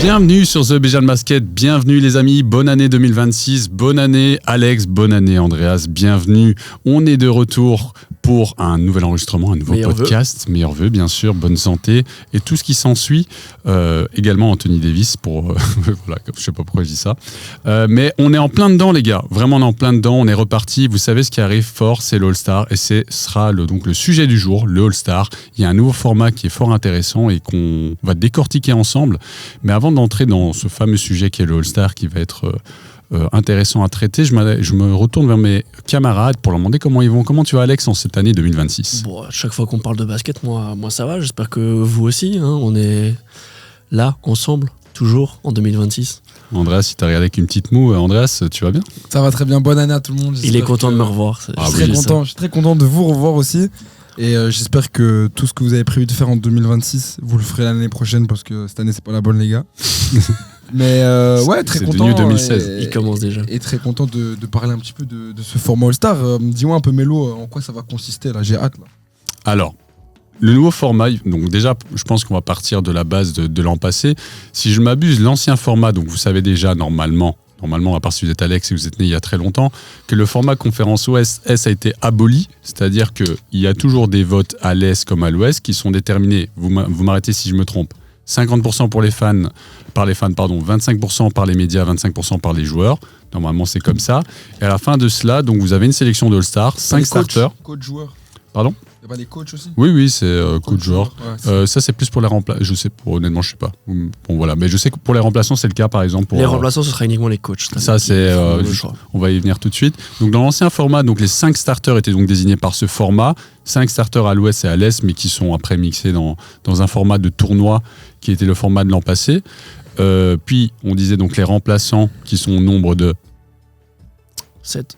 Bienvenue sur The Béjan Basket, bienvenue les amis, bonne année 2026, bonne année Alex, bonne année Andreas, bienvenue. On est de retour pour un nouvel enregistrement, un nouveau podcast, meilleurs vœux bien sûr, bonne santé et tout ce qui s'ensuit. Également Anthony Davis pour, voilà, je sais pas pourquoi je dis ça. Mais on est en plein dedans les gars, vraiment on est en plein dedans, on est reparti. Vous savez ce qui arrive fort, c'est l'All-Star et ce sera donc le sujet du jour, le All-Star. Il y a un nouveau format qui est fort intéressant et qu'on va décortiquer ensemble. Mais avant d'entrer dans ce fameux sujet qui est le All-Star qui va être intéressant à traiter, je me retourne vers mes camarades pour leur demander comment ils vont. Comment tu vas Alex en cette année 2026 ? Bon, à chaque fois qu'on parle de basket, moi ça va, j'espère que vous aussi, hein, on est là, ensemble, toujours en 2026. Andreas, si t'as regardé avec une petite moue, Andreas, tu vas bien ? Ça va très bien, bonne année à tout le monde. Il est content de me revoir. Je suis très content de vous revoir aussi. Et j'espère que tout ce que vous avez prévu de faire en 2026, vous le ferez l'année prochaine parce que cette année, c'est pas la bonne, les gars. Mais ouais, très content. C'est 2016. Il commence déjà. Et très content de parler un petit peu de ce format All-Star. Dis-moi un peu, Mélo, en quoi ça va consister là ? J'ai hâte là. Alors, le nouveau format, donc déjà, je pense qu'on va partir de la base de l'an passé. Si je m'abuse, l'ancien format, donc vous savez déjà normalement, à part si vous êtes Alex et vous êtes né il y a très longtemps, que le format conférence Ouest-Est a été aboli, c'est-à-dire qu'il y a toujours des votes à l'Est comme à l'Ouest qui sont déterminés, vous m'arrêtez si je me trompe, 50% par les fans, 25% par les médias, 25% par les joueurs. Normalement, c'est comme ça. Et à la fin de cela, donc vous avez une sélection d'All-Star, 5 starters. Coach-joueur. Pardon ? Il y a pas des coachs aussi ? Oui, c'est coach-joueur. Ouais, ça, c'est plus pour les remplaçants. Honnêtement, je sais pas. Bon, voilà. Mais je sais que pour les remplaçants, c'est le cas, par exemple. Pour, les remplaçants, ce sera uniquement les coachs. Ça, c'est. On va y venir tout de suite. Donc, dans l'ancien format, donc, les 5 starters étaient donc désignés par ce format. 5 starters à l'Ouest et à l'Est, mais qui sont après mixés dans un format de tournoi qui était le format de l'an passé. Puis, on disait donc les remplaçants qui sont au nombre de 7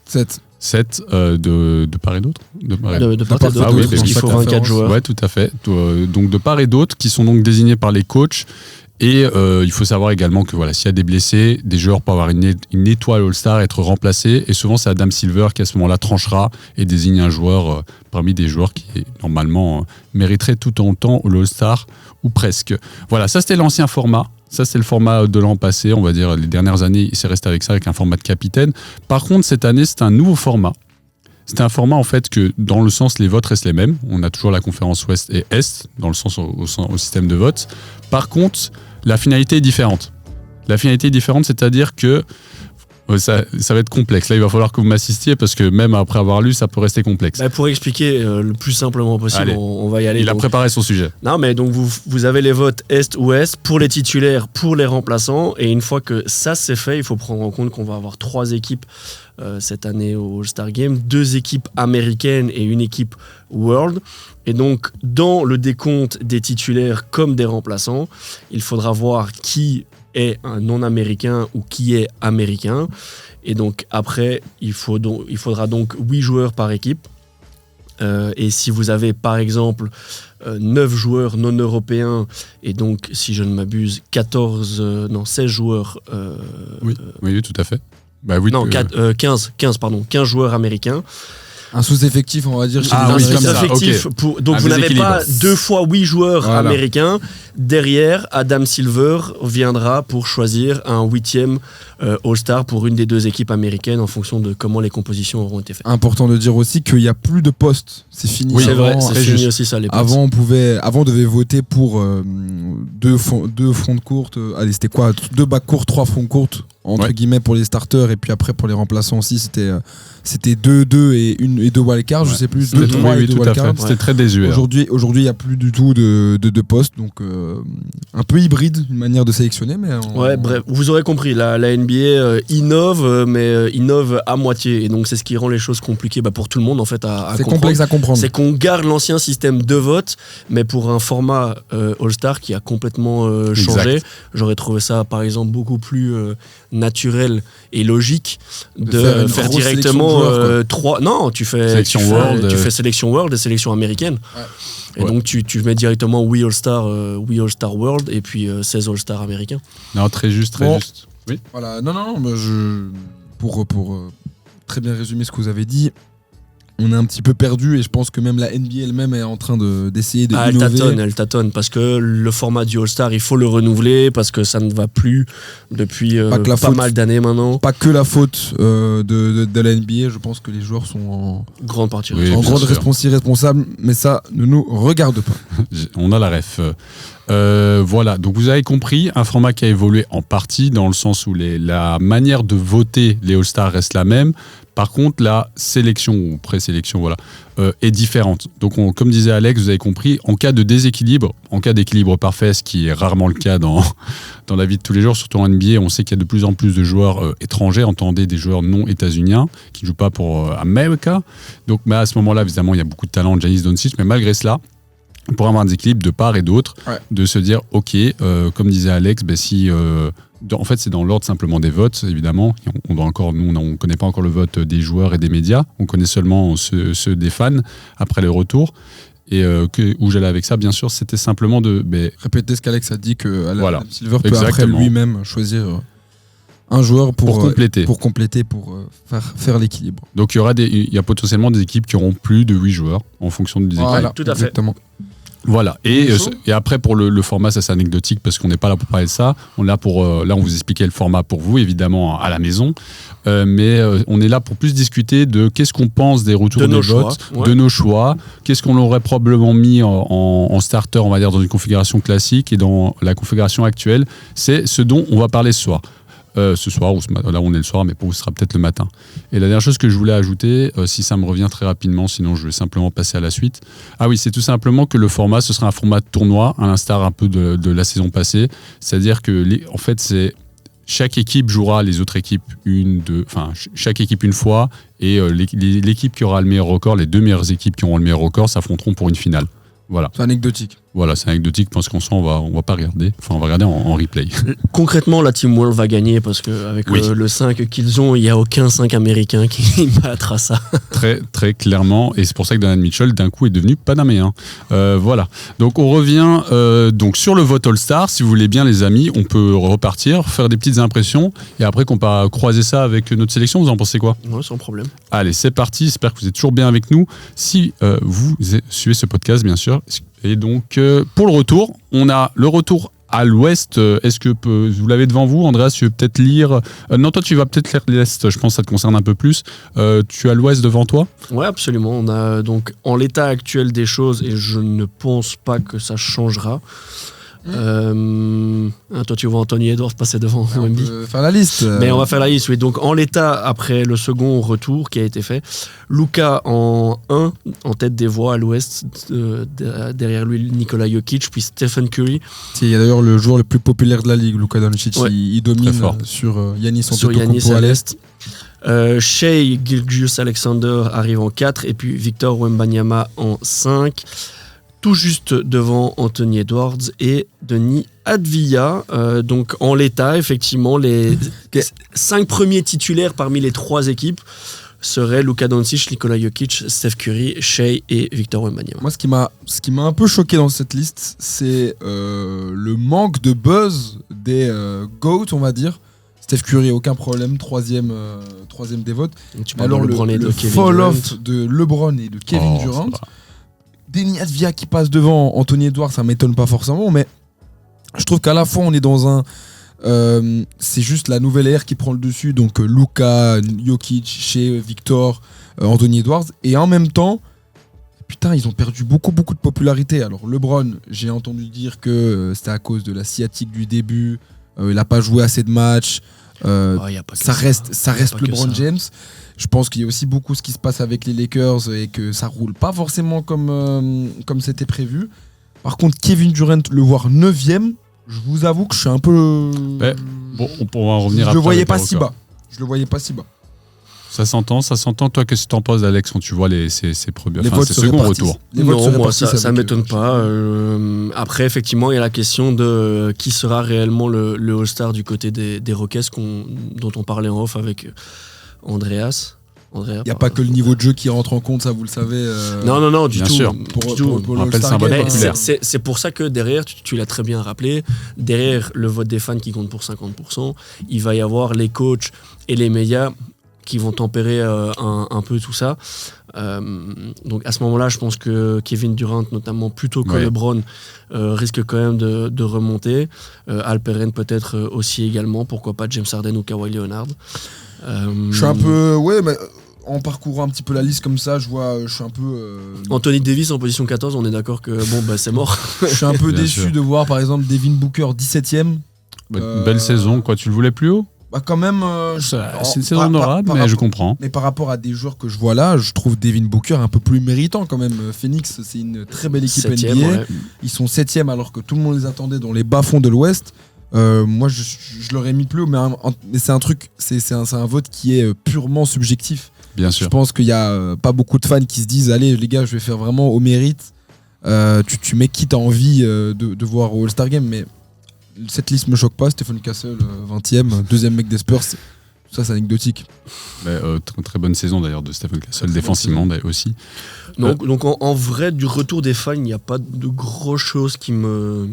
de part et d'autre. De part et d'autre, parce qu'il faut 24 joueurs. Oui, tout à fait. Donc de part et d'autre, qui sont donc désignés par les coachs. Et il faut savoir également que voilà, s'il y a des blessés, des joueurs peuvent avoir une étoile All-Star, être remplacés. Et souvent, c'est Adam Silver qui, à ce moment-là, tranchera et désigne un joueur parmi des joueurs qui, normalement, mériteraient tout autant l'All-Star, ou presque. Voilà, ça, c'était l'ancien format. Ça, c'est le format de l'an passé, on va dire. Les dernières années, il s'est resté avec ça, avec un format de capitaine. Par contre, cette année, c'est un nouveau format. C'est un format, en fait, que dans le sens, les votes restent les mêmes. On a toujours la conférence Ouest et Est, dans le sens au système de vote. Par contre, la finalité est différente. La finalité est différente, c'est-à-dire que ça va être complexe. Là, il va falloir que vous m'assistiez parce que même après avoir lu, ça peut rester complexe. Pour expliquer le plus simplement possible, on va y aller. Il a préparé son sujet. Non, mais donc vous avez les votes Est-Ouest pour les titulaires, pour les remplaçants. Et une fois que ça c'est fait, il faut prendre en compte qu'on va avoir 3 équipes cette année au All-Star Game, 2 équipes américaines et une équipe World. Et donc, dans le décompte des titulaires comme des remplaçants, il faudra voir qui est un non-américain ou qui est américain. Et donc, après, il faudra donc 8 joueurs par équipe. Et si vous avez, par exemple, 9 joueurs non-européens, et donc, si je ne m'abuse, 16 joueurs... oui, tout à fait. 15 joueurs américains. Un sous-effectif, on va dire. Comme ça. Okay. Donc vous n'avez pas 2 fois 8 joueurs américains. Derrière, Adam Silver viendra pour choisir un 8e All-Star pour une des 2 équipes américaines en fonction de comment les compositions auront été faites. Important de dire aussi qu'il n'y a plus de postes. C'est fini. Oui, c'est vrai, c'est fini aussi ça, les postes. Avant, on devait voter pour 2 fronts de courte. Allez, c'était quoi ? 2 bacs courts, 3 fronts courtes, entre guillemets, pour les starters. Et puis après, pour les remplaçants aussi, c'était 2 et 2 wildcards, je sais plus. 2, 3 et 2 wildcards. C'était très désuet. Aujourd'hui, il n'y a plus du tout de postes. Donc, un peu hybride, une manière de sélectionner. Mais bref, vous aurez compris, la NBA innove, mais innove à moitié. Et donc, c'est ce qui rend les choses compliquées pour tout le monde, en fait, à c'est comprendre. Complexe à comprendre. C'est qu'on garde l'ancien système de vote, mais pour un format All-Star qui a complètement changé. Exact. J'aurais trouvé ça, par exemple, beaucoup plus naturel et logique de faire directement 3. Non, tu fais sélection World et sélection américaine. Ouais. Et donc tu mets directement 8 All-Star World et puis 16 All-Star américains. Non, très juste. Oui. Voilà, non, pour très bien résumer ce que vous avez dit, on est un petit peu perdu et je pense que même la NBA elle-même est en train d'essayer d'innover. Elle tâtonne parce que le format du All-Star, il faut le renouveler parce que ça ne va plus depuis pas mal d'années maintenant. Pas que la faute de la NBA, je pense que les joueurs sont en grande partie responsables, mais ça ne nous regarde pas. On a la ref. Voilà, donc vous avez compris, un format qui a évolué en partie dans le sens où la manière de voter les All-Stars reste la même. Par contre, la sélection ou présélection est différente. Donc, comme disait Alex, vous avez compris, en cas de déséquilibre, en cas d'équilibre parfait, ce qui est rarement le cas dans la vie de tous les jours, surtout en NBA, on sait qu'il y a de plus en plus de joueurs étrangers, entendez des joueurs non états-uniens qui ne jouent pas pour America. Donc, à ce moment-là, évidemment, il y a beaucoup de talent de Giannis Doncic, mais malgré cela, pour avoir un déséquilibre de part et d'autre, de se dire, ok, comme disait Alex, si... en fait, c'est dans l'ordre simplement des votes, évidemment. On ne connaît pas encore le vote des joueurs et des médias. On connaît seulement ceux des fans après le retour. Et où j'allais avec ça, bien sûr, c'était simplement de... répéter ce qu'Alex a dit, que Adam Silver peut après lui-même choisir un joueur pour compléter, pour faire l'équilibre. Donc, il y a potentiellement des équipes qui auront plus de 8 joueurs en fonction du déséquilibre. Voilà, tout à fait. Exactement. Voilà, et après pour le format, ça c'est anecdotique parce qu'on n'est pas là pour parler de ça. On est là on vous expliquait le format pour vous, évidemment, à la maison. Mais on est là pour plus discuter de qu'est-ce qu'on pense des retours des votes, de nos choix, qu'est-ce qu'on aurait probablement mis en starter, on va dire, dans une configuration classique et dans la configuration actuelle. C'est ce dont on va parler ce soir. Ce soir, ou là on est le soir, mais pour vous ce sera peut-être le matin. Et la dernière chose que je voulais ajouter, si ça me revient très rapidement, sinon je vais simplement passer à la suite. Ah oui, c'est tout simplement que le format, ce sera un format de tournoi, à l'instar un peu de la saison passée. C'est-à-dire que, en fait, chaque équipe jouera les autres équipes chaque équipe une fois, et l'équipe qui aura le meilleur record, les deux meilleures équipes qui auront le meilleur record, s'affronteront pour une finale. Voilà. C'est anecdotique. Voilà, c'est anecdotique parce qu'en soi, on va pas regarder. Enfin, on va regarder en replay. Concrètement, la Team World va gagner parce qu'avec le 5 qu'ils ont, il n'y a aucun 5 américain qui battra ça. Très, très clairement. Et c'est pour ça que Donovan Mitchell, d'un coup, est devenu panaméen. Voilà. Donc, on revient sur le vote All-Star. Si vous voulez bien, les amis, on peut repartir, faire des petites impressions. Et après, qu'on peut croiser ça avec notre sélection, vous en pensez quoi ? Ouais, sans problème. Allez, c'est parti. J'espère que vous êtes toujours bien avec nous. Si vous suivez ce podcast, bien sûr. Et donc, pour le retour, on a le retour à l'ouest. Est-ce que vous l'avez devant vous, Andreas? Tu veux peut-être lire... non, toi, tu vas peut-être lire l'est. Je pense que ça te concerne un peu plus. Tu as l'ouest devant toi? Oui, absolument. On a donc, en l'état actuel des choses, et je ne pense pas que ça changera. Toi, tu vois Anthony Edwards passer devant Wemby. On peut faire la liste. Mais on va faire la liste, oui. Donc, en l'état, après le second retour qui a été fait, Luka en 1, en tête des voix à l'ouest, derrière lui Nikola Jokic, puis Stephen Curry. Il y a d'ailleurs le joueur le plus populaire de la ligue, Luka Doncic. Ouais. Il domine sur Giannis Antetokounmpo à l'est. Shai Gilgeous-Alexander arrive en 4, et puis Victor Wembanyama en 5. Tout juste devant Anthony Edwards et Denis Advia. Donc en l'état, effectivement, les 5 premiers titulaires parmi les 3 équipes seraient Luka Doncic, Nikola Jokic, Steph Curry, Shai et Victor Wembanyama. Moi, ce qui m'a un peu choqué dans cette liste, c'est le manque de buzz des GOAT, on va dire. Steph Curry, aucun problème, troisième des votes. Alors le fall-off de LeBron et de Kevin Durant. Denis Advia qui passe devant Anthony Edwards, ça m'étonne pas forcément, mais je trouve qu'à la fois on est dans c'est juste la nouvelle ère qui prend le dessus, donc Luka, Jokic, Shai, Victor, Anthony Edwards, et en même temps, putain, ils ont perdu beaucoup de popularité. Alors LeBron, j'ai entendu dire que c'était à cause de la sciatique du début, il a pas joué assez de matchs. Ça reste LeBron James. Je pense qu'il y a aussi beaucoup ce qui se passe avec les Lakers et que ça roule pas forcément comme c'était prévu. Par contre, Kevin Durant, le voir 9ème, je vous avoue que je suis un peu... Bon, on pourra en revenir après. Je le voyais pas si bas. Ça s'entend. Toi, qu'est-ce que tu en penses, Alex, quand tu vois ces seconds retours? Non, moi, ça m'étonne pas. Après, effectivement, il y a la question de qui sera réellement le All-Star du côté des Rockets dont on parlait en off avec Andreas. Il n'y a pas que le niveau de jeu qui rentre en compte, ça vous le savez. Non, du tout. Sûr. Pour c'est pour ça que derrière, tu l'as très bien rappelé, derrière le vote des fans qui compte pour 50%, il va y avoir les coachs et les médias qui vont tempérer un peu tout ça. Donc à ce moment-là, je pense que Kevin Durant, notamment plutôt que LeBron, risque quand même de remonter. Alperen peut-être aussi également, pourquoi pas James Harden ou Kawhi Leonard. Je suis un peu... mais en parcourant un petit peu la liste comme ça, je suis un peu... Anthony Davis en position 14, on est d'accord que c'est mort. Je suis un peu Bien déçu sûr. de voir par exemple Devin Booker 17ème. Belle saison, quoi, tu le voulais plus haut? Quand même... C'est une saison honorable, mais je comprends. Mais par rapport à des joueurs que je vois là, je trouve Devin Booker un peu plus méritant quand même. Phoenix, c'est une très belle équipe 7e, NBA. ouais. Ils sont 7e alors que tout le monde les attendait dans les bas-fonds de l'Ouest. Moi, je l'aurais mis plus haut, mais c'est un truc, c'est un vote qui est purement subjectif. Bien Je sûr. pense qu'il n'y a pas beaucoup de fans qui se disent allez les gars, je vais faire vraiment au mérite. Tu mets qui t'as envie de voir au All-Star Game, mais cette liste me choque pas. Stephen Castle 20e, deuxième mec des Spurs, ça c'est anecdotique. Très bonne saison d'ailleurs de Stephen Castle, défensivement aussi. Donc en vrai, du retour des fans, il n'y a pas de grosses choses qui me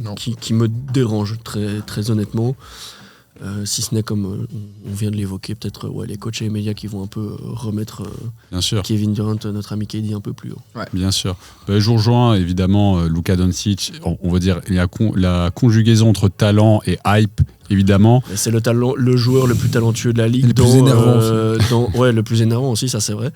dérangent, très, très honnêtement. Si ce n'est comme on vient de l'évoquer, peut-être les coachs et les médias qui vont un peu remettre Bien sûr. Kevin Durant, notre ami KD, un peu plus haut. Bien sûr. Je vous rejoins évidemment Luka Doncic. On va dire il y a la conjugaison entre talent et hype, évidemment. C'est le joueur le plus talentueux de la ligue. Et le plus énervant le plus énervant aussi, ça c'est vrai.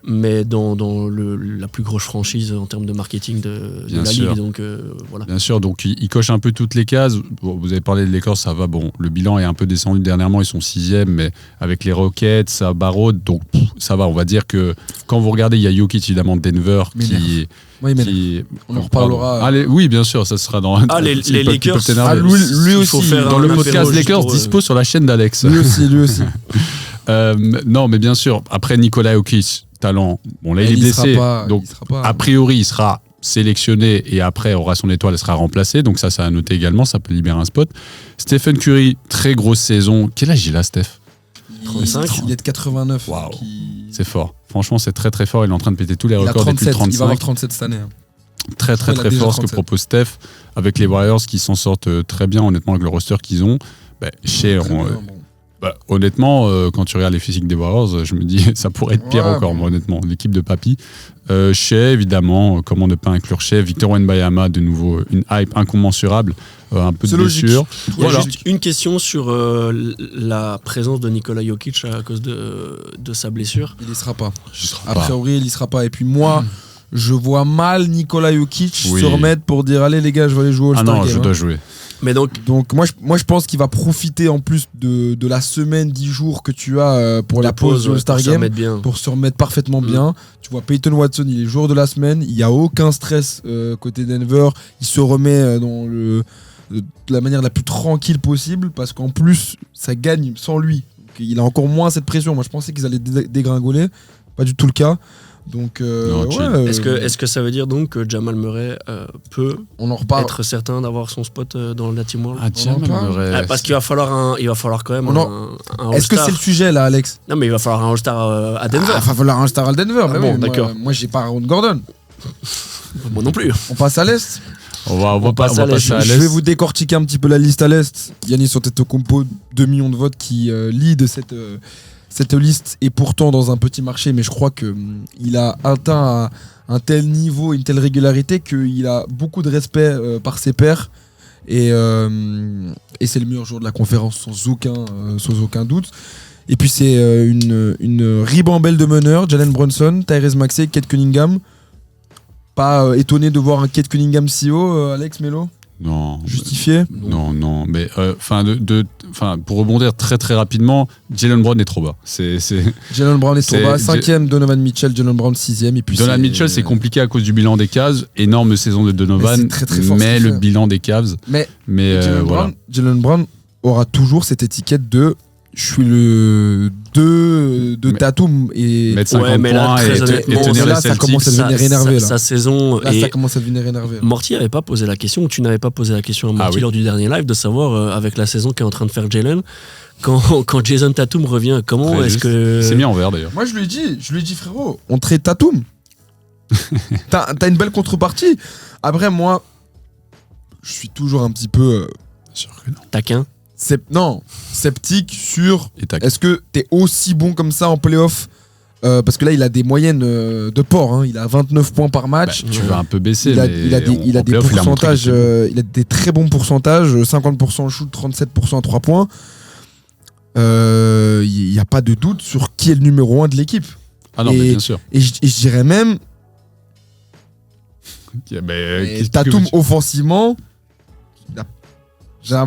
Mais dans la plus grosse franchise en termes de marketing de Bien la sûr. ligue. Donc voilà. Bien sûr, donc il coche un peu toutes les cases. Bon, vous avez parlé de Lakers, ça va. Bon, le bilan est un peu descendu dernièrement, ils sont 6e, mais avec les Rockets, ça baraude. Donc ça va, on va dire que quand vous regardez, il y a Jokic évidemment de Denver qui... On en reparlera. Allez, oui, bien sûr, ça sera dans les c'est les potes qui Lakers. peuvent t'énerver. Lui Il faut aussi, faire dans un le apéro podcast juste Lakers pour, dispo sur la chaîne d'Alex. Lui aussi. Non, mais bien sûr, après Nikola Jokic, talent, bon là il est Il sera blessé, pas- donc il sera pas- a priori il sera sélectionné et après aura son étoile, elle sera remplacée, donc ça à noter également, ça peut libérer un spot. Stephen Curry, très grosse saison. Quel âge il a, Steph? 35. Il est de 89. Waouh. donc C'est fort. Franchement, c'est très très fort. Il est en train de péter tous les il a records depuis 37. Il va avoir 35. 37 cette année. Très très Il a très déjà fort ce que 37. propose Steph avec les Warriors qui s'en sortent très bien honnêtement avec le roster qu'ils ont. Honnêtement, quand tu regardes les physiques des Warriors, je me dis ça pourrait être pire Ouais, encore, bon. moi, honnêtement. L'équipe de Papy. Shea, évidemment, comment ne pas inclure Shea. Victor Wembanyama, de nouveau, une hype incommensurable, un peu de C'est logique. blessure. Il y a Voilà. juste une question sur la présence de Nikola Jokic à cause de sa blessure. Il y sera pas. Je serai A pas. priori, il y sera pas. Et puis moi, je vois mal Nikola Jokic Oui. se remettre pour dire allez les gars, je vais aller jouer au Ah All-Star non, Game. je dois jouer. Mais donc, Donc moi je pense qu'il va profiter en plus de la semaine, 10 jours que tu as pour la pause du All-Star pour se Game remettre bien. pour se remettre parfaitement bien. Tu vois Peyton Watson, il est joueur de la semaine, il n'y a aucun stress côté Denver, il se remet de la manière la plus tranquille possible parce qu'en plus ça gagne sans lui. Donc, il a encore moins cette pression. Moi je pensais qu'ils allaient dégringoler, pas du tout le cas. Donc Non, chill. Est-ce que ça veut dire donc que Jamal Murray peut on en reparle. être certain d'avoir son spot dans la Team World? Ah, tiens, en parle. Parce qu'il va falloir quand même un Est-ce que All-Star. c'est le sujet là, Alex? Non, mais il va falloir un All-Star à Denver. Il va falloir un star à Denver. Ah mais bon, oui, d'accord. Moi j'ai pas Aaron Gordon. Moi non plus. On passe à l'Est. On va passe passer à l'Est. à Je l'Est. vais vous décortiquer un petit peu la liste à l'Est. Giannis Antetokounmpo, 2 millions de votes qui lead cette liste et pourtant dans un petit marché, mais je crois qu'il a atteint un tel niveau, une telle régularité qu'il a beaucoup de respect par ses pairs et c'est le meilleur joueur de la conférence sans aucun doute. Et puis c'est une ribambelle de meneurs, Jalen Brunson, Tyrese Maxey, Kate Cunningham. Pas étonné de voir un Kate Cunningham si haut, Alex Melo? Non. Justifié? Non, mais pour rebondir très très rapidement, Jalen Brown est trop bas. Jalen Brown est trop C'est- bas, 5e Donovan Mitchell, Jalen Brown 6e et puis Donovan Mitchell, c'est compliqué à cause du bilan des Cavs. Énorme saison de Mais Donovan, c'est très, très fort ce mais qu'il le fait. bilan des Cavs. Mais Mais voilà. Jalen Brown aura toujours cette étiquette de je suis le 2 de Mais- Tatum et Mettre 50 Ouais, mais là, points très et honnêtement, tenir là, les ça Celtics. commence à devenir énervé, là. Sa saison là et ça commence à devenir énervé. là. Morty n'avait pas posé la question, ou tu n'avais pas posé la question à Morty oui. lors du dernier live, de savoir avec la saison qu'est en train de faire Jalen, quand Jason Tatum revient, comment Très est-ce juste. que... C'est mis en vert d'ailleurs. Moi je lui ai dit frérot, on trade Tatum. T'as une belle contrepartie. Après moi, je suis toujours un petit peu Sûr que non. Taquin. sceptique sur Et tac. est-ce que t'es aussi bon comme ça en playoff. Parce que là, il a des moyennes de port. Hein. Il a 29 points par match. Tu vas un peu baisser. Il a des pourcentages. Il a des très bons pourcentages. 50% shoot, 37% à 3 points. Il n'y a pas de doute sur qui est le numéro 1 de l'équipe. Ah non, mais bien sûr. Et je dirais même, Tatum offensivement, il a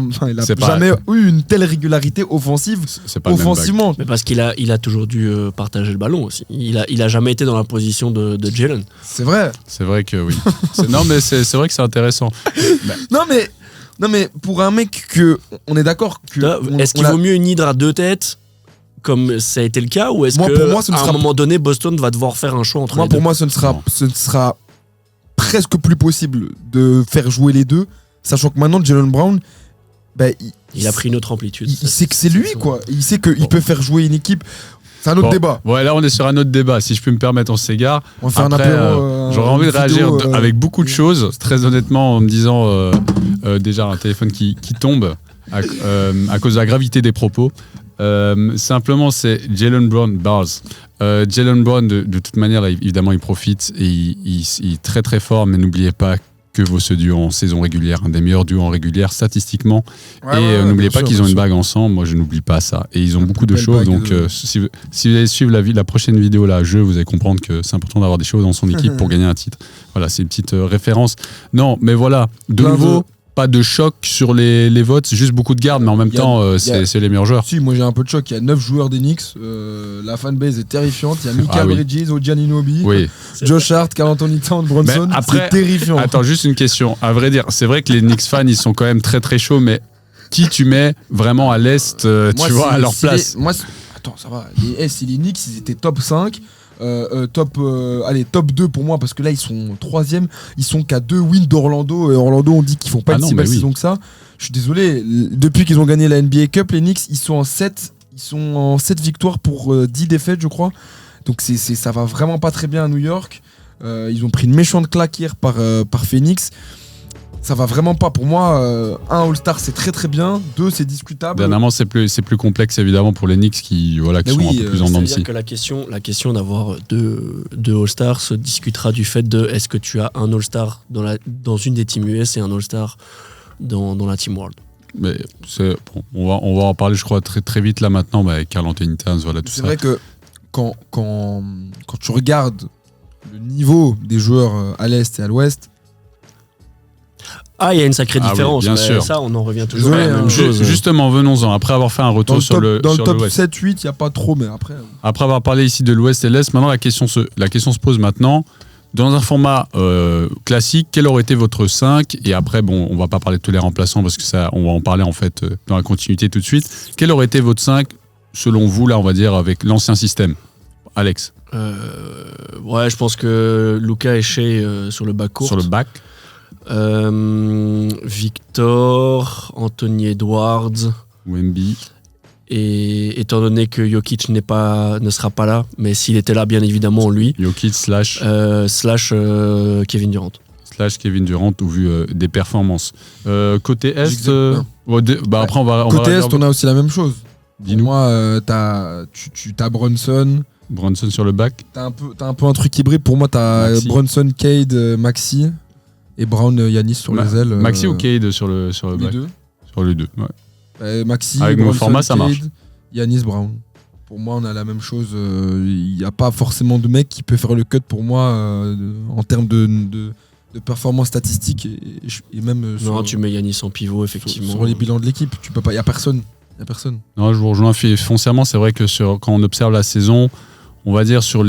jamais eu une telle régularité offensive. C'est pas offensivement. Mais parce qu'il a toujours dû partager le ballon aussi. Il a jamais été dans la position de Jalen. C'est vrai. C'est vrai que oui. Non, mais c'est vrai que c'est intéressant. Non mais pour un mec que on est d'accord que est-ce qu'il vaut mieux une hydre à 2 têtes comme ça a été le cas, ou est-ce qu'à un moment donné Boston va devoir faire un choix entre les deux? Pour moi ce ne sera presque plus possible de faire jouer les deux, sachant que maintenant Jaylen Brown, il a pris une autre amplitude. Il sait que c'est lui, quoi. Il sait qu'il peut faire jouer une équipe. C'est un autre débat. Ouais, là on est sur un autre débat. Si je peux me permettre, on s'égare. On va faire un apéro. J'aurais envie de réagir avec beaucoup de choses, très honnêtement, en me disant déjà un téléphone qui tombe à cause de la gravité des propos. Simplement, c'est Jaylen Brown Bars. Jaylen Brown, de toute manière, là, évidemment, il profite et il est très très fort, mais n'oubliez pas que vaut ce duo en saison régulière, un des meilleurs duos en régulière statistiquement. N'oubliez pas qu'ils ont une bague ensemble. Moi, je n'oublie pas ça. Et ils ont beaucoup de choses. Donc, si vous allez suivre la prochaine vidéo là, vous allez comprendre que c'est important d'avoir des choses dans son équipe pour gagner un titre. Voilà, c'est une petite référence. Non, mais voilà, de nouveau. Pas de choc sur les votes, c'est juste beaucoup de gardes, mais en même temps, c'est les meilleurs joueurs. Si, moi j'ai un peu de choc. Il y a 9 joueurs des Knicks. La fanbase est terrifiante. Il y a Mikal Bridges, OG Anunoby, Josh Hart, Karl Anthony Towns, Brunson. C'est terrifiant. Attends, juste une question. À vrai dire, c'est vrai que les Knicks fans, ils sont quand même très très chauds, mais qui tu mets vraiment à l'Est, tu vois, à leur place? Attends, ça va. Les Knicks, ils étaient top 5. Top 2 pour moi, parce que là ils sont 3e, ils sont qu'à 2 wins d'Orlando, et Orlando on dit qu'ils font pas une si belle saison que ça. Je suis désolé, depuis qu'ils ont gagné la NBA Cup, les Knicks ils sont en 7 victoires pour 10 défaites je crois, donc ça va vraiment pas très bien à New York. Ils ont pris une méchante claque hier par Phoenix. Ça va vraiment pas. Pour moi, un All-Star c'est très très bien, 2 c'est discutable. Dernièrement c'est plus complexe évidemment pour les Knicks qui sont un peu plus en dents de scie. Que la question d'avoir deux All-Stars se discutera du fait de est-ce que tu as un All-Star dans une des teams US et un All-Star dans la Team World. Mais on va en parler je crois très très vite là maintenant avec Karl Anthony Towns, voilà tout ça. C'est vrai que quand tu regardes le niveau des joueurs à l'Est et à l'Ouest. Il y a une sacrée différence. Oui, bien sûr. Ça, on en revient toujours à la même chose. Justement, venons-en. Après avoir fait un retour sur le top 7-8, il n'y a pas trop, mais après... Après avoir parlé ici de l'Ouest et l'Est, maintenant la question se pose maintenant. Dans un format classique, quel aurait été votre 5 ? Et après, on va pas parler de tous les remplaçants parce que ça, on va en parler en fait dans la continuité tout de suite. Quel aurait été votre 5, selon vous, là, on va dire, avec l'ancien système ? Alex ? Je pense que Luka et Shea sur le bac court. Sur le bac. Victor, Anthony Edwards, Wemby. Et étant donné que Jokic ne sera pas là, mais s'il était là, bien évidemment, lui. Jokic slash Kevin Durant. Slash Kevin Durant au vu des performances. Côté Est, après on va. Côté Est, on a aussi la même chose. Dis-nous. Moi, t'as Brunson. Brunson sur le bac. T'as un peu un truc hybride. Pour moi, t'as Maxi. Brunson, Cade, Maxi. Et Brown, Giannis sur les ailes. Maxi ou Cade sur le bac ? Les deux. Sur les deux, ouais. Maxi, avec Brunson, mon format, ça marche. Cade, Giannis, Brown. Pour moi, on a la même chose. Il n'y a pas forcément de mec qui peut faire le cut pour moi en termes de performance statistique et même tu mets Giannis en pivot, effectivement. Sur les bilans de l'équipe. Tu peux pas. Il n'y a personne. Non, je vous rejoins foncièrement. C'est vrai que quand on observe la saison, on va dire sur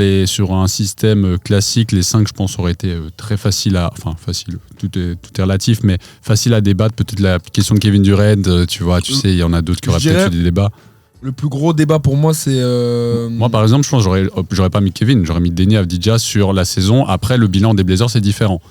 un système classique, les 5, je pense, auraient été très faciles facile, tout est relatif, mais facile à débattre. Peut-être la question de Kevin Durant, tu sais, il y en a d'autres qui auraient peut-être eu des débats. Le plus gros débat pour moi, c'est... Moi, par exemple, je pense que j'aurais pas mis Kevin, j'aurais mis Deni Avdija sur la saison. Après, le bilan des Blazers, c'est différent.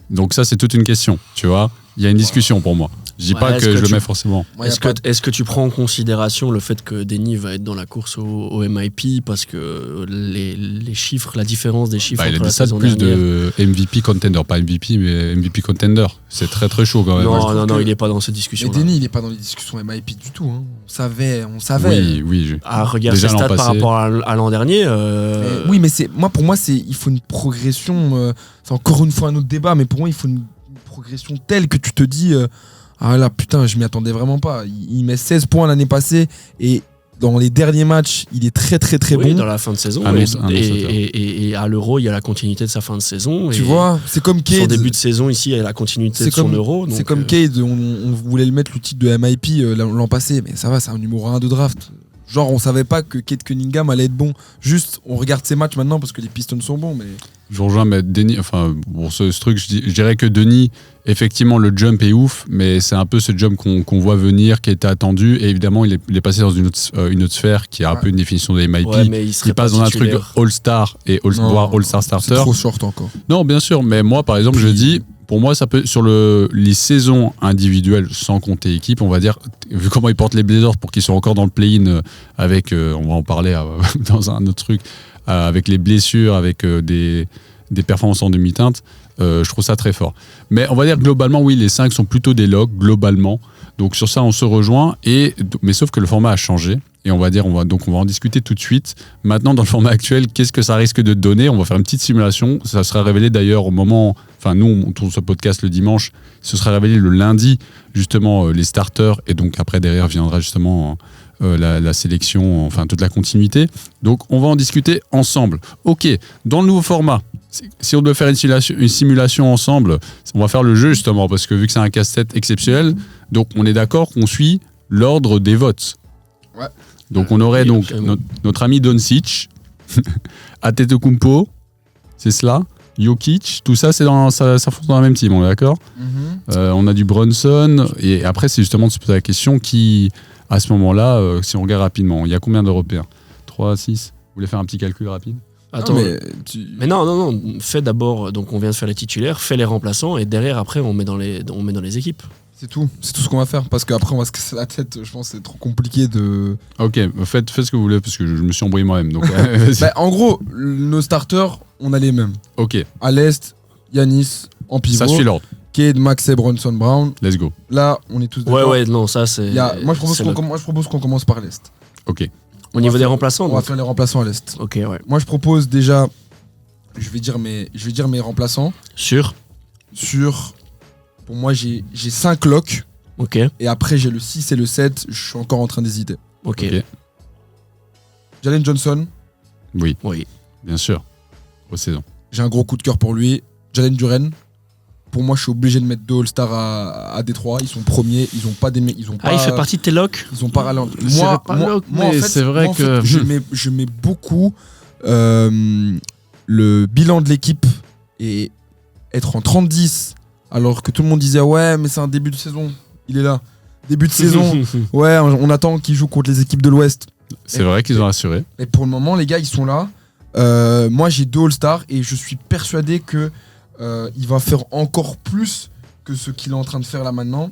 Donc ça, c'est toute une question, tu vois. Il y a une discussion pour moi. Je dis Ouais, pas est-ce que que je le tu- mets forcément. Moi, y a Est-ce que tu prends en considération le fait que Denny va être dans la course au MIP parce que les chiffres, la différence des chiffres Bah, il a entre la dit ça de saison plus dernière. de MVP contender, pas MVP, mais MVP contender. C'est très très chaud quand même. Non, trouve non, que- il est pas dans cette Mais discussion. Denis, il est pas dans les discussions MIP du tout. Hein. On savait. Oui, oui. Regarde ses Déjà l'an stats par passé. rapport à l'an dernier. Mais oui, mais pour moi, il faut une progression. C'est encore une fois un autre débat, mais pour moi, il faut une progression telle que tu te dis ah là, putain, je m'y attendais vraiment pas. Il met 16 points l'année passée et dans les derniers matchs, il est très très très oui, bon. dans la fin de saison. Annonce- et, annonce-auteur. et à l'Euro, il y a la continuité de sa fin de saison. Tu et vois, c'est comme son Cade. début de saison ici, il y a la continuité C'est de son comme- Euro. C'est donc, comme Cade, on voulait le mettre le titre de MIP l'an passé, mais ça va, c'est un numéro 1 de draft. Genre, on savait pas que Cade Cunningham allait être bon. Juste, on regarde ses matchs maintenant parce que les Pistons sont bons, mais Je vous rejoins, mais Denis, enfin, pour ce truc, je dirais que Denis, effectivement, le jump est ouf, mais c'est un peu ce jump qu'on voit venir, qui était attendu, et évidemment, il est passé dans une autre sphère qui a un peu une définition des MIP. ouais, mais il serait Il passe pas dans un truc titulaire. All-Star et voire All-Star c'est Starter. trop short encore. Non, bien sûr, mais moi, par exemple, je dis, pour moi, ça peut, sur les saisons individuelles, sans compter équipe, on va dire, vu comment ils portent les Blazers pour qu'ils soient encore dans le play-in avec, on va en parler dans un autre truc, avec les blessures, avec des performances en demi-teinte, je trouve ça très fort. Mais on va dire globalement, oui, les 5 sont plutôt des locks, globalement. Donc sur ça, on se rejoint. Mais sauf que le format a changé. Et on va en discuter tout de suite. Maintenant, dans le format actuel, qu'est-ce que ça risque de donner? On va faire une petite simulation. Ça sera révélé d'ailleurs au moment... Enfin, nous, on tourne ce podcast le dimanche. Ce sera révélé le lundi, justement, les starters. Et donc après, derrière, viendra justement la sélection, enfin, toute la continuité. Donc, on va en discuter ensemble. OK, dans le nouveau format, si on doit faire une simulation ensemble, on va faire le jeu, justement, parce que vu que c'est un casse-tête exceptionnel, donc on est d'accord qu'on suit l'ordre des votes. Ouais. Donc on aurait Oui, donc absolument. notre ami Doncic, Antetokounmpo, c'est cela, Jokic, tout ça c'est ça fonce dans la même team, on est d'accord. On a du Brunson et après c'est justement de se poser la question qui à ce moment-là, si on regarde rapidement, il y a combien d'Européens? 3, 6. Vous voulez faire un petit calcul rapide? Attends, Non, mais non, fais d'abord, donc on vient de faire les titulaires, fais les remplaçants, et derrière, après, on met dans les équipes. c'est tout ce qu'on va faire parce qu'après on va se casser la tête. Je pense que c'est trop compliqué de. Ok, faites ce que vous voulez parce que je me suis embrouillé moi-même. Donc, vas-y. Bah, en gros, nos starters, on a les mêmes. Ok, À l'est, Yanis en pivot. ça suit l'ordre. Cade, Maxey, Bronson, Brown. Let's go. Là, on est tous d'accord. Ouais, non, ça c'est. Moi, je propose c'est qu'on commence par l'est. Ok. Au niveau va des faire- remplaçants, On va donc. faire les remplaçants à l'est. Ok, ouais. Moi, je propose déjà. Je vais dire mes remplaçants. Sûr. Pour moi, j'ai 5 locks. Ok, Et après, j'ai le 6 et le 7. Je suis encore en train d'hésiter. ok. Ok. Jalen Johnson, Oui, Oui. bien sûr. Aux saisons. j'ai un gros coup de cœur pour lui. Jalen Duren, pour moi, je suis obligé de mettre 2 All-Stars à Détroit. Ils sont premiers. Ils ont pas des. Ils ont pas. Ah, il fait partie de tes locks. Ils ont pas ralenti. Je dirais pas lock, mais c'est vrai que- je mets beaucoup le bilan de l'équipe et être en 30-10 alors que tout le monde disait ouais mais c'est un début de saison. Il est là. Début de saison. Ouais, on attend qu'il joue contre les équipes de l'Ouest. C'est vrai qu'ils ont assuré. Et pour le moment, les gars, ils sont là. Moi, j'ai 2 All-Stars et je suis persuadé que il va faire encore plus que ce qu'il est en train de faire là maintenant.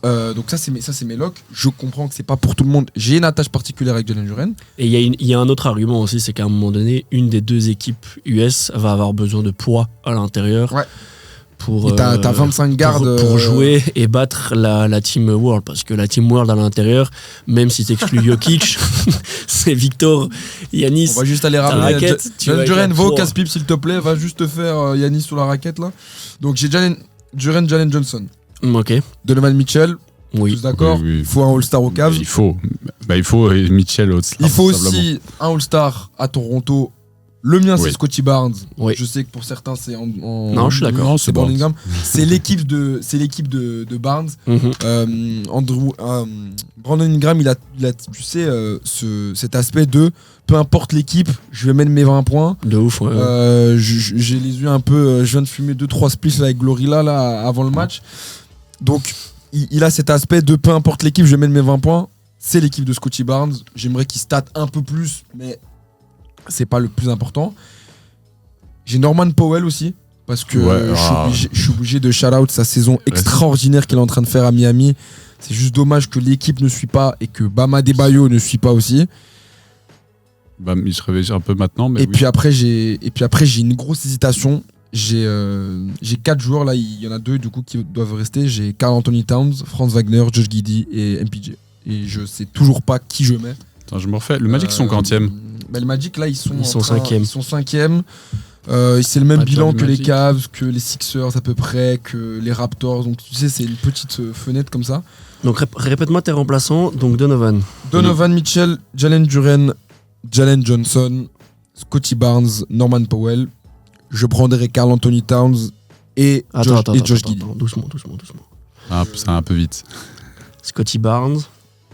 Donc ça, c'est mes locks. Je comprends que c'est pas pour tout le monde. J'ai une attache particulière avec Jalen Duren. Et il y a un autre argument aussi, c'est qu'à un moment donné, une des deux équipes US va avoir besoin de poids à l'intérieur. Ouais. Pour, Et t'as 25 gardes pour jouer et battre la Team World. Parce que la Team World à l'intérieur, même si t'exclus Jokic, c'est Victor, Yanis. On va juste aller ta ramener raquette, tu vas Jalen avec Duren, la va au pro. casse-pipe s'il te plaît. Va juste te faire Yanis sur la raquette là. Donc j'ai Jalen Duren, Jalen Johnson. Ok, Donovan Mitchell, oui. tous d'accord. Oui. Il faut un All-Star au Cavs. Il faut Mitchell All-Star. Il faut simplement. aussi un All-Star à Toronto. Le mien, c'est Oui. Scottie Barnes. Oui. Je sais que pour certains, c'est Non, je suis d'accord. Non, C'est c'est bon. Birmingham. C'est l'équipe de Barnes. Mhm. Brandon Ingram, il a tu sais, cet aspect de peu importe l'équipe, je vais mettre mes 20 points. De ouf, ouais. J'ai les yeux un peu. Je viens de fumer 2-3 spliffs avec Glorilla là, avant le match. Donc, il a cet aspect de peu importe l'équipe, je vais mettre mes 20 points. C'est l'équipe de Scottie Barnes. J'aimerais qu'il state un peu plus, mais c'est pas le plus important. J'ai Norman Powell aussi. parce que Ouais, je suis obligé de shout-out sa saison extraordinaire qu'il est en train de faire à Miami. C'est juste dommage que l'équipe ne suit pas et que Bam Adebayo ne suit pas aussi. Bah, il se réveille un peu maintenant, mais Et oui. puis après, j'ai une grosse hésitation. J'ai 4 joueurs, là, il y en a 2 du coup qui doivent rester. J'ai Karl Anthony Towns, Franz Wagner, Josh Giddey et MPJ. Et je sais toujours pas qui je mets. Attends, je me refais. Le Magic sont quantième. Le Magic, là, ils sont 5e. Ils sont 5e. C'est le même Pas bilan du que les Magic. Cavs, que les Sixers à peu près, que les Raptors. Donc tu sais, c'est une petite fenêtre comme ça. Donc répète-moi tes remplaçants. Donc Donovan. Donovan Mitchell, Jalen Duren, Jalen Johnson, Scotty Barnes, Norman Powell. Je prendrai Karl Anthony Towns et Josh Giddey. Doucement. Ah, c'est un peu vite. Scotty Barnes.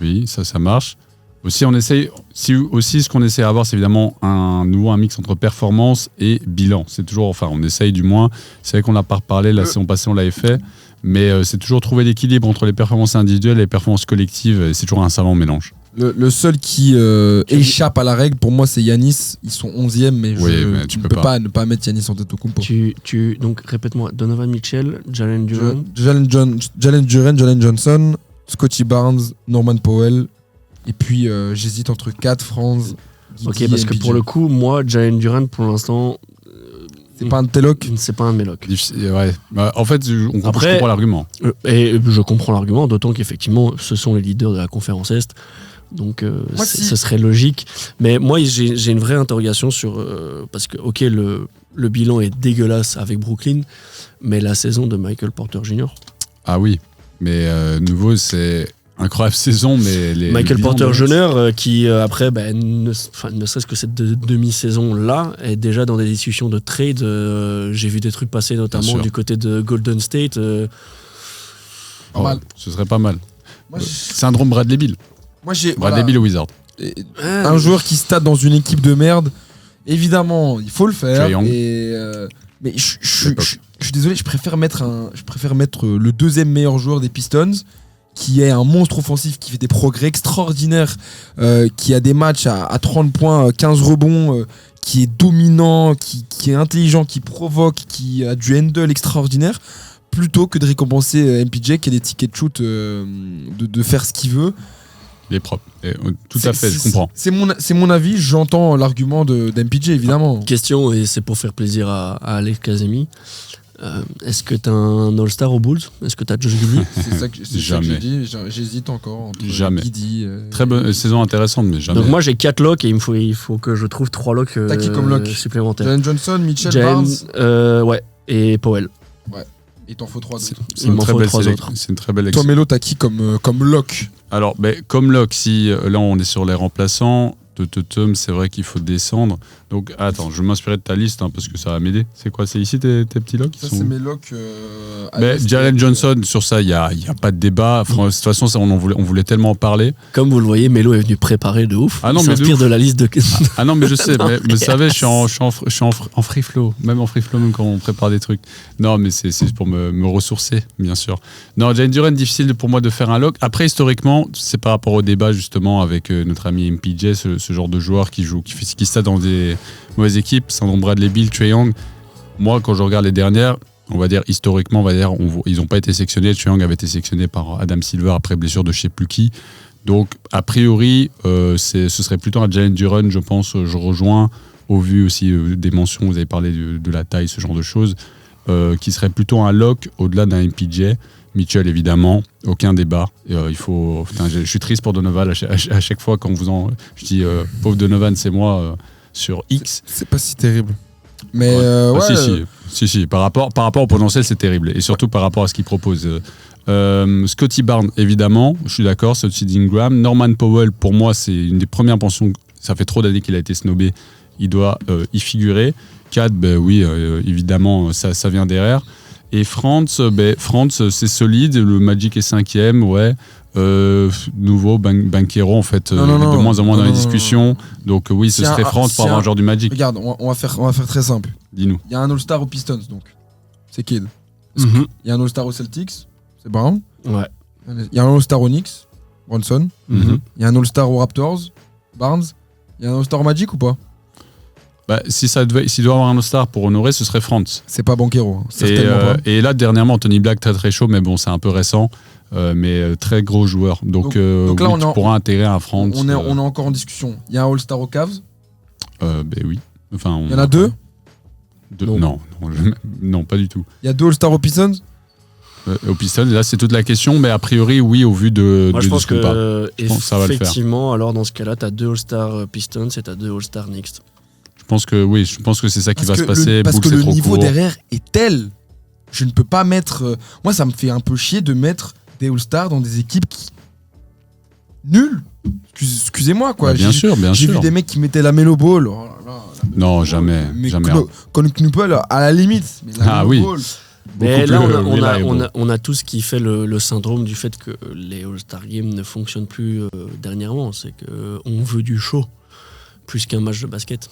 Oui, ça marche. Aussi, ce qu'on essaie d'avoir, c'est évidemment un mix entre performance et bilan. C'est toujours, enfin, on essaye du moins. C'est vrai qu'on n'a pas reparlé, la saison passée, on l'avait fait. Mais c'est toujours trouver l'équilibre entre les performances individuelles et les performances collectives. Et c'est toujours un savant mélange. Le seul qui échappe à la règle, pour moi, c'est Giannis. Ils sont 11e, mais mais tu ne peux pas ne pas mettre Giannis en tête au compo. Donc répète-moi. Donovan Mitchell, Jalen Duren. Jalen Duren, Jalen Johnson, Scotty Barnes, Norman Powell. Et puis j'hésite entre 4 Franz. Ok, parce que pour le coup, moi, Jalen Duren, pour l'instant, c'est pas un de tes locks. c'est pas un de mes locks. Ouais. Bah, en fait, je comprends l'argument. Et je comprends l'argument, d'autant qu'effectivement, ce sont les leaders de la conférence Est. Donc, ce serait logique. Mais moi, j'ai une vraie interrogation sur. Parce que, ok, le bilan est dégueulasse avec Brooklyn, mais la saison de Michael Porter Jr. Ah oui, mais nouveau, c'est incroyable saison, mais Michael les Porter bilans Jr. Qui après ne serait-ce que cette demi-saison là est déjà dans des discussions de trade. J'ai vu des trucs passer notamment du côté de Golden State. Pas mal. Ce serait pas mal. Moi, Syndrome Bradley Beal. Bradley Beal au Wizard. Un joueur qui stade dans une équipe de merde, évidemment, il faut le faire. Mais je suis désolé, je préfère mettre le deuxième meilleur joueur des Pistons, qui est un monstre offensif, qui fait des progrès extraordinaires, qui a des matchs à 30 points, 15 rebonds, qui est dominant, qui est intelligent, qui provoque, qui a du handle extraordinaire, plutôt que de récompenser MPJ qui a des tickets de shoot de faire ce qu'il veut. Il est propre. Tout à fait, je comprends. C'est mon avis, j'entends l'argument d'MPJ, évidemment. Question, et c'est pour faire plaisir à Alex Kazemi. Est-ce que t'as un All-Star aux Bulls? Est-ce que t'as Josh Giddey? C'est ça que j'ai dit. J'hésite encore entre Giddey. Très bonne saison intéressante, mais jamais. Donc moi j'ai 4 locks et il faut que je trouve 3 locks T'as qui comme lock supplémentaires. Jalen Johnson, Mitchell, Barnes. Ouais, et Powell. Ouais. Il t'en faut 3 autres. Il m'en faut 3 autres. C'est une très belle Toi, Mélo, t'as qui comme lock? Alors, comme lock, si là on est sur les remplaçants, c'est vrai qu'il faut descendre. Donc, attends, je vais m'inspirer de ta liste parce que ça va m'aider. C'est quoi? C'est ici tes petits locks? Ça, c'est mes locks. Jalen Johnson, sur ça, il n'y a pas de débat. De toute façon, ça, on voulait tellement en parler. Comme vous le voyez, Mélo est venu préparer de ouf. Ah non, il s'inspire de la liste de. Ah non, mais je sais. Mais vous savez, je suis en free flow. Même en free flow, même quand on prépare des trucs. Non, mais c'est pour me ressourcer, bien sûr. Non, Jalen Duren, difficile pour moi de faire un lock. Après, historiquement, c'est par rapport au débat, justement, avec notre ami MPJ, ce genre de joueur qui stade dans des mauvaises équipes, syndrome Bradley Beal, Trae Young. Moi, quand je regarde les dernières, on va dire historiquement, ils n'ont pas été sélectionnés. Trae Young avait été sélectionné par Adam Silver après blessure de je sais plus qui. Donc, a priori, ce serait plutôt un Jalen Duren, je pense. Je rejoins, au vu aussi des mentions, vous avez parlé de la taille, ce genre de choses, qui serait plutôt un lock au-delà d'un MPJ. Mitchell, évidemment, aucun débat. Je suis triste pour Donovan à chaque fois quand je dis pauvre Donovan, c'est moi sur X. C'est pas si terrible. Mais Si. Par rapport au potentiel, c'est terrible. Et surtout par rapport à ce qu'il propose. Scotty Barnes, évidemment, je suis d'accord. Scotty Ingram. Norman Powell, pour moi, c'est une des premières pensions. Ça fait trop d'années qu'il a été snobé. Il doit y figurer. Cad, oui, évidemment, ça vient derrière. Et Franz, c'est solide. Le Magic est 5e, ouais. Nouveau Banchero, en fait, de moins en moins dans les discussions. Donc oui, ce serait Franz pour avoir un joueur du Magic. Regarde, on va faire très simple. Dis-nous. Il y a un All-Star aux Pistons, donc. C'est Kidd. Il y a un All-Star aux Celtics, c'est Brown. Ouais. Il y a un All-Star aux Knicks, Bronson. Il y a un All-Star aux Raptors, Barnes. Il y a un All-Star au Magic ou pas? S'il doit avoir un All-Star pour honorer, ce serait Franz. C'est pas Banchero, hein. Certainement pas. Et là, dernièrement, Anthony Black, très très chaud, mais bon, c'est un peu récent. Mais très gros joueur. Donc là, oui, tu pourras intégrer un Franz. On est encore en discussion. Il y a un All-Star aux Cavs. Oui. Enfin, il y en a deux. Non, pas du tout. Il y a deux All-Star aux Pistons. Aux Pistons, là, c'est toute la question, mais a priori, oui, au vu de. Moi, je pense que ça va le faire. effectivement, alors dans ce cas-là, t'as deux All-Star Pistons et t'as deux All-Star Knicks. Je pense que c'est ça qui va se passer. Parce que Brooks le est trop niveau court. derrière est tel. Je ne peux pas mettre. Moi, ça me fait un peu chier de mettre des All-Stars dans des équipes nulles. Excusez-moi, quoi. Bien sûr. J'ai vu des mecs qui mettaient la Melo Ball. Oh là là, Non, jamais. Con Knuppel, à la limite. Mais la Melo Ball. Mais là, on a tous qui fait le syndrome du fait que les All-Star Games ne fonctionnent plus dernièrement. C'est qu'on veut du show, plus qu'un match de basket.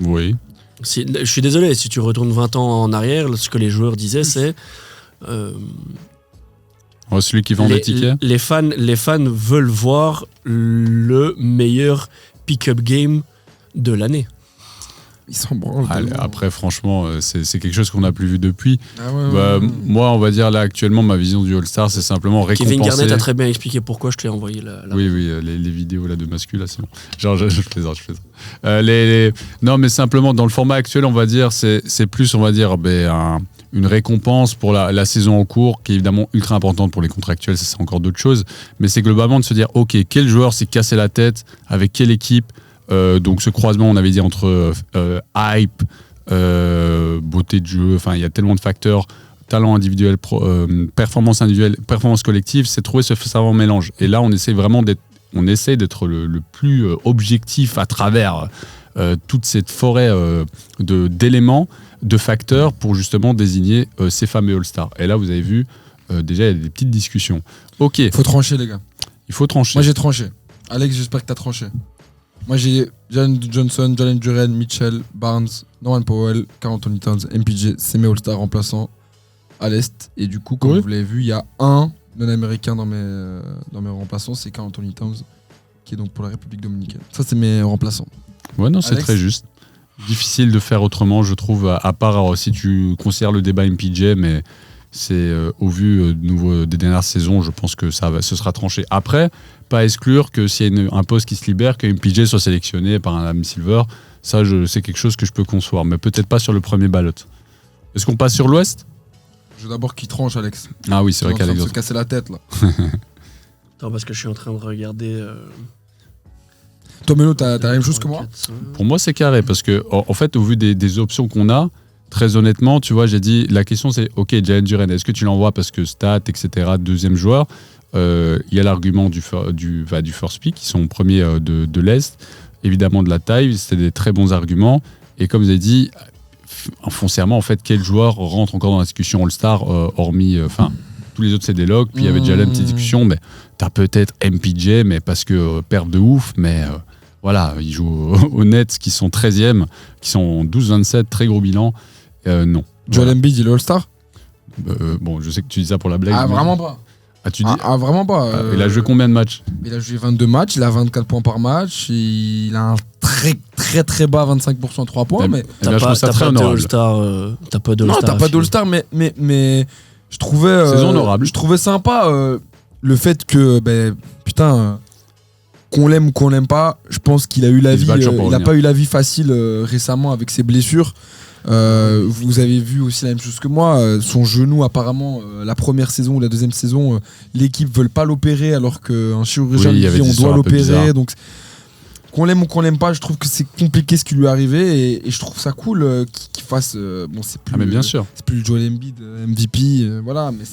Oui. Je suis désolé, si tu retournes 20 ans en arrière, ce que les joueurs disaient, c'est... celui qui vend des tickets. Les fans veulent voir le meilleur pick-up game de l'année. Ils s'en branlent. Après, franchement, c'est quelque chose qu'on n'a plus vu depuis. Ouais. Moi, on va dire là actuellement, ma vision du All-Star, c'est simplement récompenser. Kevin Garnett a très bien expliqué pourquoi je t'ai envoyé la... Oui, les vidéos là de masculin, c'est bon. Genre, je plaisante. Non, mais simplement dans le format actuel, on va dire, c'est plus, on va dire, une récompense pour la saison en cours, qui est évidemment ultra importante pour les contractuels. Ça, c'est encore d'autres choses. Mais c'est globalement de se dire, ok, quel joueur s'est cassé la tête avec quelle équipe. Donc ce croisement, on avait dit entre hype, beauté de jeu, enfin il y a tellement de facteurs, talent individuel, performance individuelle, performance collective, c'est trouver ce savant mélange. Et là, on essaie d'être le plus objectif à travers toute cette forêt d'éléments, de facteurs pour justement désigner ces fameux All-Stars. Et là, vous avez vu, déjà, il y a des petites discussions. Ok. Il faut trancher, les gars. Il faut trancher. Moi, j'ai tranché. Alex, j'espère que tu as tranché. Moi, j'ai Jalen Johnson, Jalen Duren, Mitchell, Barnes, Norman Powell, Karl Anthony Towns, MPJ, c'est mes All-Stars remplaçants à l'Est. Et du coup, comme vous l'avez vu, il y a un non-américain dans mes remplaçants, c'est Karl Anthony Towns, qui est donc pour la République dominicaine. Ça, c'est mes remplaçants. Ouais, non, c'est très juste. Difficile de faire autrement, je trouve, à part si tu considères le débat MPJ, mais c'est au vu des dernières saisons, je pense que ce sera tranché. Après, pas exclure que s'il y a un poste qui se libère, que MPJ soit sélectionné par un Adam Silver, ça c'est quelque chose que je peux concevoir, mais peut-être pas sur le premier ballot. Est-ce qu'on passe sur l'Ouest ? Je veux d'abord qu'il tranche, Alex. Ah oui, c'est vrai qu'Alex se casser la tête là. Attends, parce que je suis en train de regarder. Toi, Melo, t'as la même chose que moi ? Pour moi, c'est carré, parce que en fait, au vu des options qu'on a, très honnêtement, tu vois, j'ai dit, la question c'est, ok, Jalen Duren, est-ce que tu l'envoies parce que stats, etc., deuxième joueur, il y a l'argument du first pick, qui sont premiers de l'Est, évidemment de la taille, c'était des très bons arguments, et comme vous avez dit, foncièrement, en fait, quel joueur rentre encore dans la discussion All-Star, hormis, tous les autres c'est des logs, puis il y avait déjà la petite discussion, mais t'as peut-être MPJ, mais parce que perte de ouf, mais... voilà, ils jouent aux Nets qui sont 13e, qui sont 12-27, très gros bilan. Non. Joel Embiid, il est All-Star ? Bon, je sais que tu dis ça pour la blague. Ah, vraiment pas. Tu dis vraiment pas. Il a joué combien de matchs ? Il a joué 22 matchs, il a 24 points par match, il a un très très très bas 25% à 3 points. Mais t'as pas d'All-Star. Non, t'as pas d'All-Star, mais je trouvais. Saison honorable. Je trouvais sympa le fait que, putain. Qu'on l'aime ou qu'on l'aime pas, je pense qu'il a eu la vie. Il n'a pas eu la vie facile récemment avec ses blessures. Vous avez vu aussi la même chose que moi. Son genou, apparemment, la première saison ou la deuxième saison, l'équipe ne veut pas l'opérer alors qu'un chirurgien lui dit on doit l'opérer. Donc, qu'on l'aime ou qu'on l'aime pas, je trouve que c'est compliqué ce qui lui est arrivé et je trouve ça cool qu'il fasse. C'est plus, mais bien sûr. C'est plus le Joel Embiid MVP, voilà. Mais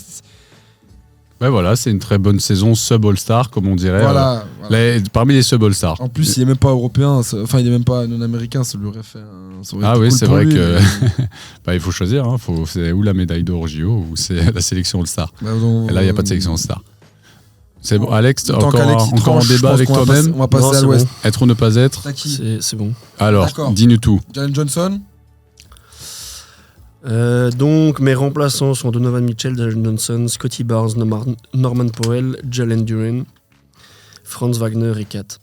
ouais, voilà, c'est une très bonne saison sub-All-Star, comme on dirait. Voilà. Parmi les sub-All-Stars. En plus, il n'est même pas européen, il n'est même pas non-américain, ça lui aurait fait. Oui, c'est vrai que. Il faut choisir, hein, c'est ou la médaille d'or au JO ou c'est la sélection All-Star. Et là, il n'y a pas de sélection All-Star. C'est bon, Alex, encore en débat avec toi-même. On va passer à l'Ouest. Être ou ne pas être. C'est bon. Alors, dis-nous tout. Jalen Johnson. Donc mes remplaçants sont Donovan Mitchell, Jalen Johnson, Scotty Barnes, Norman Powell, Jalen Duren, Franz Wagner et Kat.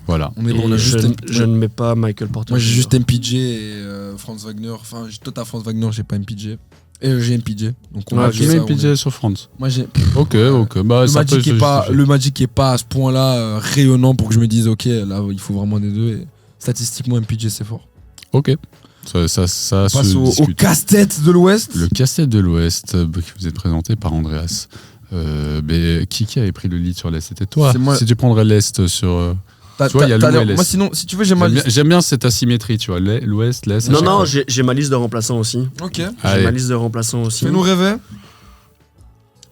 Voilà. On est bon, on a Et juste je ne mets pas Michael Porter. Moi j'ai Jr. juste MPJ et Franz Wagner. Enfin, toi t'as Franz Wagner, j'ai pas MPJ. Et j'ai MPJ. Donc on Ah, va tu dire mets ça, MPJ sur France. Moi j'ai. Ok. Bah, Le ça Magic, peut se justifier. le Magic est pas à ce point-là rayonnant pour que je me dise ok là il faut vraiment des deux. Et statistiquement MPJ c'est fort. Ok. Ça On se passe au discute. casse-tête de l'Ouest. Le casse-tête de l'Ouest, qui vous est présenté par Andreas. Mais qui avait pris le lead sur l'Est? C'était toi. C'est moi. Si tu prendrais l'Est sur. T'as- Tu vois, il y a t'as- l'Ouest t'as- et l'Est. Moi sinon si tu veux j'ai ma liste. J'aime bien cette asymétrie, tu vois. L'Ouest, l'Est. Non, à chaque non, fois. j'ai ma liste de remplaçants aussi. Ok. J'ai Allez. ma liste de remplaçants aussi. Fais-nous rêver.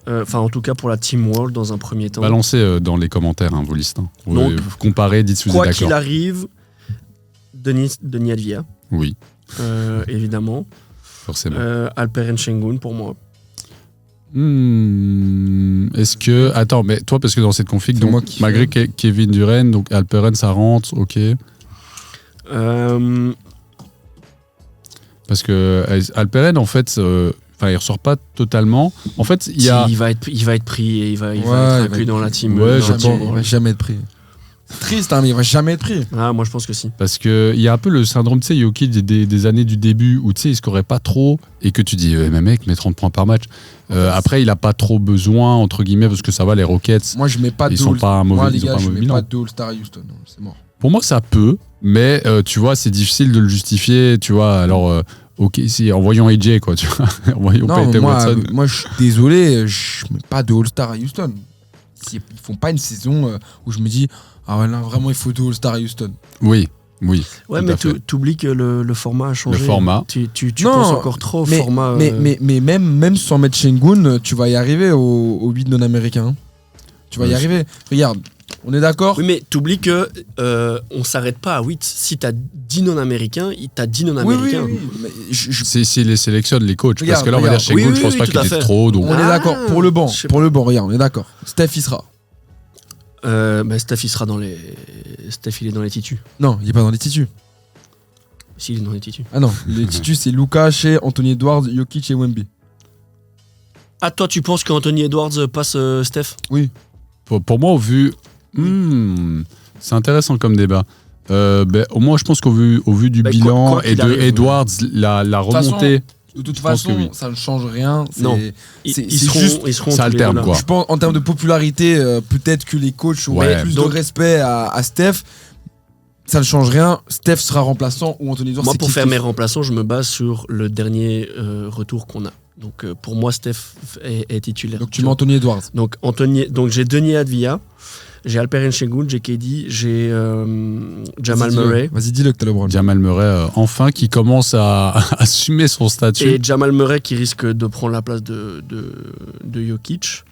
Enfin, en tout cas pour la Team World dans un premier temps. Balancez dans les commentaires vos listes. Hein. Donc, Comparez, dites si vous Quoi êtes qu'il d'accord. arrive, Denis Advia, Oui, évidemment. forcément. Alperen Şengün pour moi. Est-ce que. Attends, mais toi, parce que dans cette config, C'est moi donc, qui malgré Kevin Durant, donc Alperen, ça rentre, ok. Parce que Alperen, en fait, il ressort pas totalement. En fait, il y a. Il va être pris et il va Ouais, être il va inclus être dans la pris. team. Ouais, dans je la pense. team. Il va jamais être pris. C'est triste, hein, mais il va jamais être pris. Ah, moi je pense que si. Parce qu'il y a un peu le syndrome, tu sais, Jokic des années du début où, tu sais, il scorait pas trop et que tu dis, mais mec, mets 30 points par match. Après, il a pas trop besoin, entre guillemets, parce que ça va, les Rockets, Moi je mets pas de ils sont pas un mauvais, Moi les ils ont gars pas un je mauvais mets bilan. pas de All-Star à Houston. Non, c'est mort. Pour moi, ça peut, mais tu vois, c'est difficile de le justifier, tu vois. Alors, ok, si, en voyant AJ, quoi, tu vois. En voyant Non, Peyton moi, Watson. moi je suis désolé, je mets pas de All-Star à Houston. Ils font pas une saison où je me dis ah ouais là vraiment il faut de All-Star à Houston. Oui. Ouais, Tout mais à fait. t'oublies que le format a changé. Le format. Tu Non, penses encore trop au mais, format. mais même sans mettre Şengün, tu vas y arriver au 8 non-américain. Tu vas y Ouais, arriver. Regarde, on est d'accord. Oui, mais t'oublies que on s'arrête pas à 8. Si t'as 10 non-américains, t'as 10 Oui, non-américains. mais S'ils les sélectionnent, les coachs. Parce Regarde, que là, on va dire regarde. chez Oui, je pense oui, pas tout qu'il à est fait. trop. Donc, on est d'accord. Pour le banc, je sais pour le banc, regarde, on est d'accord. Steph il sera. Steph, il sera dans les. Steph, il est dans les titus. Non, il est pas dans les titus. S'il est dans les titus. Ah non, les titus c'est Luka, chez Anthony Edwards, Jokic et Wemby. Ah, toi, tu penses qu'Anthony Edwards passe Steph? Oui. pour moi, au vu. C'est intéressant comme débat. Au moins, je pense qu'au vu du bilan quoi et qu'il de arrive, Edwards, la remontée. De toute pense façon, que oui. ça ne change rien. Non. C'est Ils c'est seront, juste. ils seront ça tous les alterne, deux là. quoi. Je pense en termes de popularité, peut-être que les coachs ont Ouais. plus Donc- de respect à Steph. Ça ne change rien. Steph sera remplaçant ou Anthony Edwards. Moi, c'est pour kiff, faire kiff. mes remplaçants, je me base sur le dernier retour qu'on a. Donc, pour moi, Steph est titulaire. Donc tu mets Anthony Edwards. Donc, j'ai Denis Advia, j'ai Alperen Şengün, j'ai KD, j'ai Jamal Vas-y, dis-le. Murray. Vas-y, dis-le que t'as le LeBron. Jamal Murray, enfin, qui commence à assumer son statut. Et Jamal Murray qui risque de prendre la place de Jokic.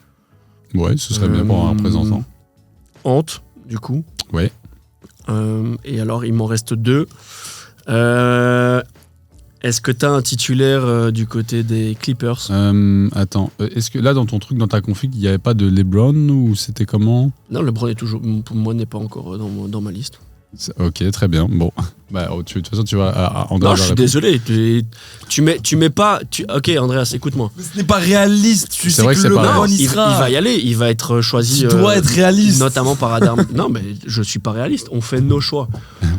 Ouais, ce serait bien pour un représentant. Ant, du coup. Ouais. Et alors, il m'en reste 2. Est-ce que tu as un titulaire du côté des Clippers? Attends, est-ce que là, dans ton truc, dans ta config, il n'y avait pas de LeBron ou c'était comment? Non, LeBron est toujours, pour moi, n'est pas encore dans ma liste. Ok, très bien. Bon. Bah, de toute façon, tu vas. André Non, va je suis répondre. désolé. Tu mets pas. Ok, Andreas, écoute-moi. Mais ce n'est pas réaliste. Tu C'est sais vrai que que c'est pas LeBron réaliste. il Il sera. va y aller. Il va être choisi. Tu dois être réaliste. Notamment par Adam. Non, mais je suis pas réaliste. On fait nos choix.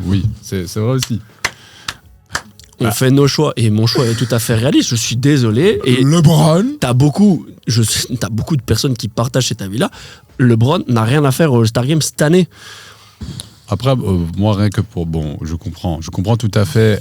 Oui, c'est vrai aussi. On fait nos choix. Et mon choix est tout à fait réaliste. Je suis désolé. Et LeBron. t'as beaucoup de personnes qui partagent cet avis-là. LeBron n'a rien à faire au All-Star Game cette année. Après, moi, rien que pour. Bon, je comprends tout à fait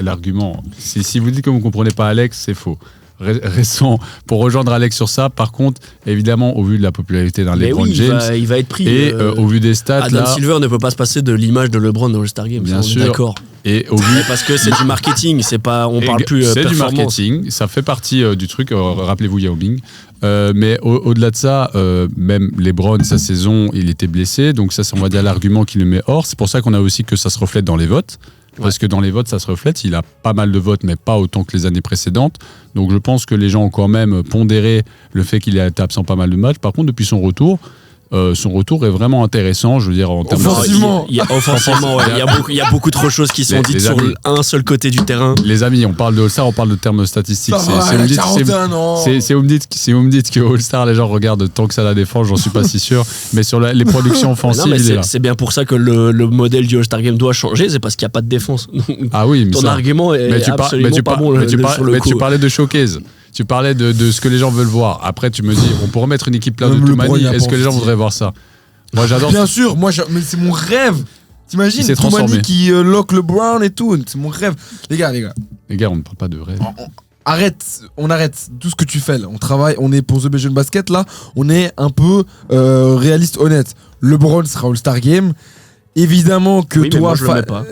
l'argument. Si vous dites que vous ne comprenez pas Alex, c'est faux. Restons pour rejoindre Alex sur ça. Par contre, évidemment, au vu de la popularité d'un Mais LeBron oui, James il va être pris. et au vu des stats, Adam là, Silver ne peut pas se passer de l'image de LeBron au All-Star Game. Bien ça, on est sûr. d'accord. et au vu. Mais parce que c'est du marketing. C'est pas. On parle plus C'est du performance. marketing, ça fait partie du truc. Rappelez-vous Yao Ming. Mais au-delà de ça, même LeBron, sa saison, il était blessé. Donc ça, c'est on va dire l'argument qui le met hors. C'est pour ça qu'on a aussi que ça se reflète dans les votes. Parce que dans les votes, ça se reflète. Il a pas mal de votes, mais pas autant que les années précédentes. Donc je pense que les gens ont quand même pondéré le fait qu'il ait été absent pas mal de matchs. Par contre, depuis son retour, son retour est vraiment intéressant. Je veux dire, en termes Offensivement. Offensivement, il y a beaucoup trop de choses qui sont dites sur un seul côté du terrain. Les amis, on parle de All-Star, on parle de termes statistiques. Ça va, il a 41 ans. Si vous me dites que All-Star, les gens regardent tant que ça la défense, j'en suis pas si sûr. Mais sur les productions offensives, il est là. C'est bien pour ça que le modèle du All-Star Game doit changer, c'est parce qu'il n'y a pas de défense. Ah oui, mais ton argument est absolument pas bon sur le coup. Tu parlais de showcase. Tu parlais de ce que les gens veulent voir. Après, tu me dis, on peut remettre une équipe là de Toumani. Est-ce que les gens voudraient voir ça? Moi, j'adore. Bien sûr, mais c'est mon rêve. T'imagines Toumani qui lock le Brown et tout. C'est mon rêve. Les gars. Les gars, on ne parle pas de rêve. On arrête tout ce que tu fais là. On travaille, on est pour The Belgian Basket là. On est un peu réaliste, honnête. LeBron sera All-Star Game. Évidemment que oui, toi, moi, je le mets pas.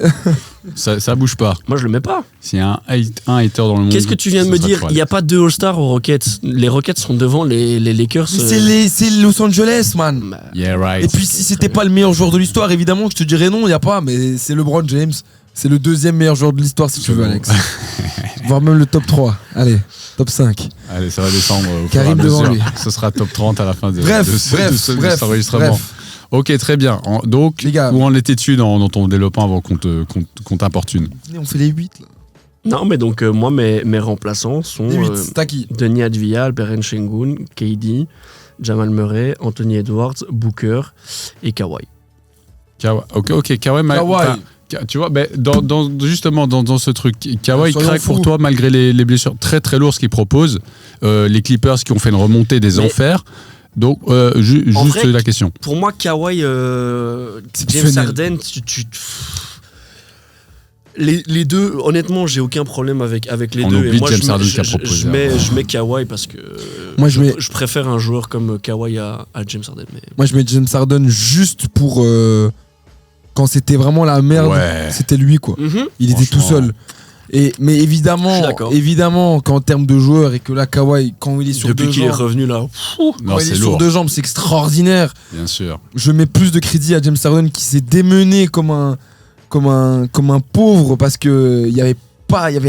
ça bouge pas. Moi, je le mets pas. S'il y a un hater dans le monde. Qu'est-ce que tu viens de me dire? Il n'y a pas deux All-Stars aux Rockets. Les Rockets sont devant les Lakers. C'est Los Angeles, man. Yeah, right. Et puis, si c'était pas le meilleur joueur de l'histoire, évidemment, je te dirais non, il n'y a pas. Mais c'est LeBron James. C'est le deuxième meilleur joueur de l'histoire, si tu veux, Alex. Voire même le top 3. Allez, top 5. Allez, ça va descendre. Karim devant lui. Ce sera top 30 à la fin de cet enregistrement. Ok, très bien. Donc, les gars, où en étais-tu dans ton développement avant qu'on t'importune? On fait les 8 là. Non, mais donc moi, mes remplaçants sont Denis Advia, Alperen Sengun, KD, Jamal Murray, Anthony Edwards, Booker et Kawhi. Ok, Kawhi. Tu vois, justement dans ce truc, Kawhi craque pour toi malgré les blessures très très lourdes qu'il propose. Les Clippers qui ont fait une remontée des enfers. Donc, juste la question. Pour moi, Kawhi, James Harden, les deux, honnêtement, j'ai aucun problème avec les deux. Oublie et moi, James Harden qui a proposé. Je mets Kawhi parce que je préfère un joueur comme Kawhi à James Harden. Mais... Moi, je mets James Harden juste pour... quand c'était vraiment la merde, c'était lui, quoi. Il était tout seul. Mais évidemment, qu'en termes de joueur et que là, Kawhi, quand il est sur depuis qu'il est revenu là, quand il est sur deux jambes, c'est extraordinaire. Bien sûr. Je mets plus de crédit à James Harden qui s'est démené comme un pauvre parce que il y avait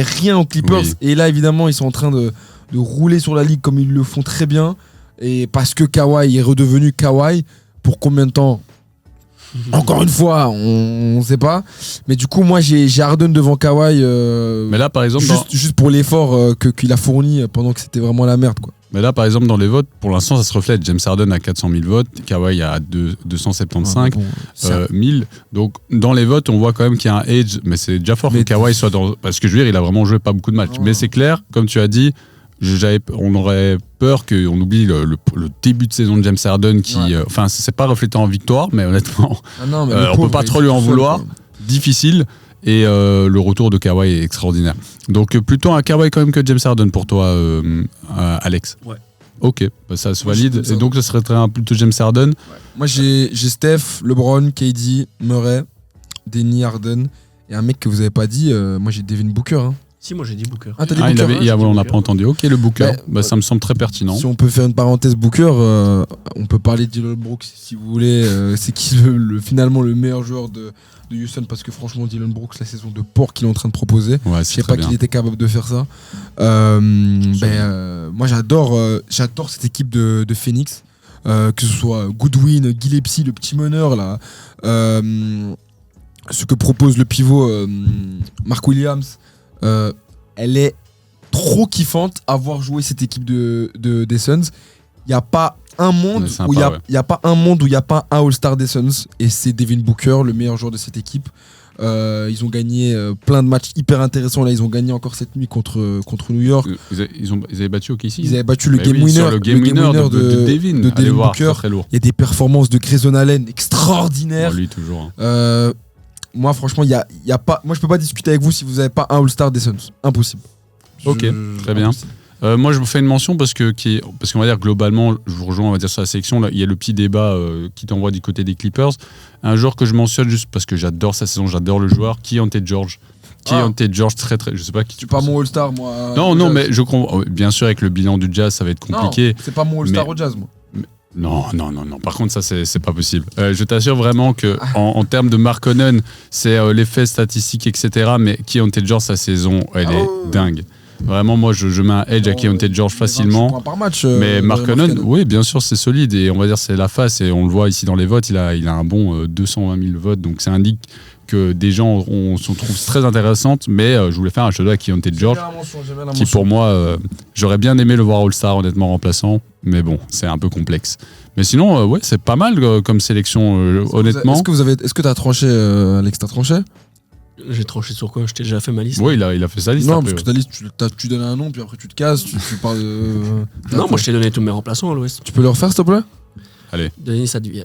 rien aux Clippers. Oui. Et là, évidemment, ils sont en train de rouler sur la ligue comme ils le font très bien. Et parce que Kawhi est redevenu Kawhi, pour combien de temps? Encore une fois, on sait pas. Mais du coup, moi, j'ai Harden devant Kawhi. Mais là, par exemple, juste pour l'effort qu'il a fourni pendant que c'était vraiment la merde, quoi. Mais là, par exemple, dans les votes, pour l'instant, ça se reflète. James Harden a 400 000 votes, Kawhi a 275 000. Donc, dans les votes, on voit quand même qu'il y a un edge. Mais c'est déjà fort que Kawhi soit dans... Parce que je veux dire, il a vraiment joué pas beaucoup de matchs. Mais c'est clair, comme tu as dit, on aurait peur qu'on oublie le début de saison de James Harden qui... Enfin, c'est pas reflété en victoire, mais honnêtement, on peut pas trop lui en vouloir. Difficile. Et le retour de Kawhi est extraordinaire. Donc plutôt un Kawhi quand même que James Harden pour toi, Alex. Ouais. Ok, ça se valide. Et donc ce serait plutôt James Harden. Ouais. Moi j'ai Steph, LeBron, KD, Murray, Denny, Harden et un mec que vous avez pas dit. Moi j'ai Devin Booker. Hein. Si, moi j'ai dit Booker. Ah, t'as dit Booker. On n'a pas entendu. Ok, le Booker. Ça me semble très pertinent. Si on peut faire une parenthèse Booker, on peut parler de Dillon Brooks si vous voulez. C'est qui finalement le meilleur joueur de Houston, parce que franchement Dillon Brooks, la saison de porc qu'il est en train de proposer, je sais pas qu'il était capable de faire ça. Moi j'adore cette équipe de Phoenix, que ce soit Goodwin, Gillespie, le petit meneur là, ce que propose le pivot Mark Williams. Elle est trop kiffante à voir jouer cette équipe des Suns. Il n'y a pas un monde où il n'y a pas un All-Star des Suns, et c'est Devin Booker, le meilleur joueur de cette équipe. Ils ont gagné plein de matchs hyper intéressants. Là, ils ont gagné encore cette nuit contre New York. Ils avaient battu OKC. Ils avaient battu le game winner de Devin Booker. Très lourd. Il y a des performances de Grayson Allen extraordinaires. Lui toujours. Moi, franchement, y a pas. Moi, je peux pas discuter avec vous si vous n'avez pas un All-Star des Suns. Impossible. Ok, très bien. Moi, je vous fais une mention parce qu'on va dire globalement, je vous rejoins, on va dire sur la sélection. Là, il y a le petit débat qui t'envoie du côté des Clippers. Un joueur que je mentionne juste parce que j'adore sa saison, j'adore le joueur, Keontae George. Keontae George, très très. Je sais pas qui tu. C'est pas mon All-Star, moi. Non, mais je comprends. Bien sûr, avec le bilan du Jazz, ça va être compliqué. Non, c'est pas mon All-Star au Jazz, moi. Non. Par contre, ça, c'est pas possible. Je t'assure vraiment que en termes de Markkanen, c'est l'effet statistique, etc. Mais Keontae George, sa saison, elle est dingue. Vraiment, moi, je mets un edge à Keontae George facilement. Points par match, Mais Mark Cannon, Cannon. oui, bien sûr, c'est solide. Et on va dire, c'est la face. Et on le voit ici dans les votes, il a un bon 220 000 votes. Donc, ça indique que des gens se trouvent très intéressantes. Mais je voulais faire un shout-out à Keontae George, qui pour moi, j'aurais bien aimé le voir All-Star, honnêtement, remplaçant. Mais bon, c'est un peu complexe. Mais sinon, ouais, c'est pas mal comme sélection, honnêtement. Est-ce que t'as tranché, Alex, t'as tranché? J'ai tranché sur quoi? Je t'ai déjà fait ma liste. Oui, il a fait sa liste. Non, après, parce que ta liste, tu donnes un nom, puis après tu te casses, tu parles de... Non, moi je t'ai donné tous mes remplaçants à l'Ouest. Tu peux le refaire, s'il te plaît? Denis Advia,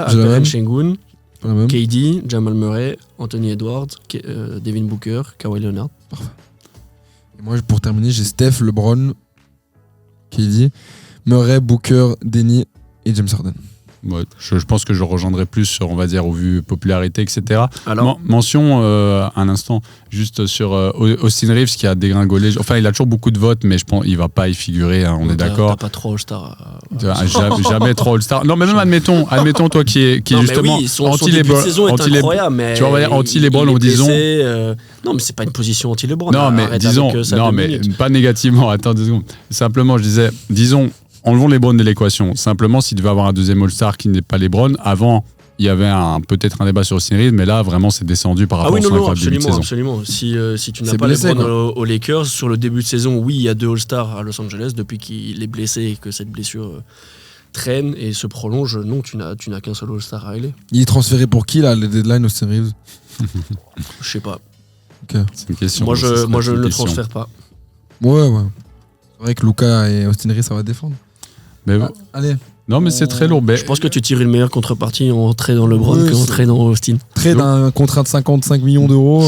J'ai la Alperen même. Şengün, Pas la même. KD, Jamal Murray, Anthony Edwards, Devin Booker, Kawhi Leonard. Et moi, pour terminer, j'ai Steph, LeBron, KD, Murray, Booker, Denny et James Harden. Ouais, je pense que je rejoindrai plus sur, on va dire, au vu popularité, etc. Alors, Mention un instant juste sur Austin Reeves qui a dégringolé. Enfin, il a toujours beaucoup de votes, mais je pense qu'il va pas y figurer. Hein, on est d'accord. T'as pas trop All-Star. Jamais trop All-Star. Non, mais même admettons toi qui est Non, mais justement oui, son anti début de LeBron, saison est incroyable, mais tu vois, on va dire anti-LeBron, il est disons. blessé, non, mais c'est pas une position anti-LeBron. Non, mais Arrête disons, avec, ça non, 2 mais minutes. pas négativement. Attends 2 secondes. Simplement, je disais, disons, enlevons LeBron de l'équation. Simplement, s'il devait avoir un deuxième All-Star qui n'est pas LeBron, avant, il y avait peut-être un débat sur Austin Reeves, mais là, vraiment, c'est descendu par Ah rapport oui, à son non, incroyable début de saison. absolument. Si tu n'as C'est pas blessé, LeBron aux Lakers, sur le début de saison, oui, il y a 2 All-Stars à Los Angeles depuis qu'il est blessé et que cette blessure traîne et se prolonge. Non, tu n'as qu'un seul All-Star à régler. Il est transféré pour qui, là, le deadline, Austin Reeves? Je sais pas. C'est une question. Moi, ça serait je ne une le question. transfère pas. Ouais. C'est vrai que Luka et Austin Reeves, ça va défendre. Mais, Allez. non, mais c'est très lourd. Mais, Je pense que tu tires une meilleure contrepartie en trade LeBron Ouais, qu'en c'est- trade dans Austin. Trade d'un contrat de 55 millions d'euros,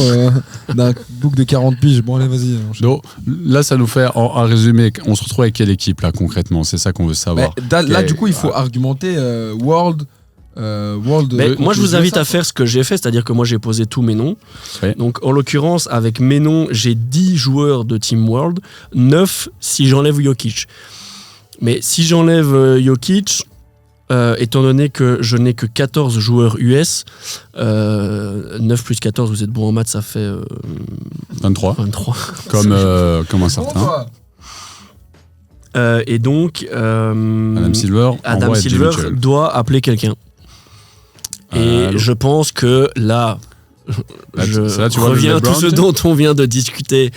d'un book de 40 piges. Bon, allez, vas-y. donc, là, ça nous fait un résumé. On se retrouve avec quelle équipe, là, concrètement? C'est ça qu'on veut savoir. Là, Ok. du coup, il faut argumenter World. Mais moi, je vous invite à faire ce que j'ai fait, c'est-à-dire que moi, j'ai posé tous mes noms. Ouais. Donc, en l'occurrence, avec mes noms, j'ai 10 joueurs de Team World, 9 si j'enlève Jokic. Mais si j'enlève Jokic, étant donné que je n'ai que 14 joueurs US, 9 plus 14, vous êtes bon en maths, ça fait 23. 23. Comme un certain. Et donc, Adam Silver. Adam envoie Silver Jimmy Mitchell. doit appeler quelqu'un. Et Allô. je pense que là, Là, je c'est là, tu vois le reviens à LeBron, tout ce tu sais. dont on vient de discuter,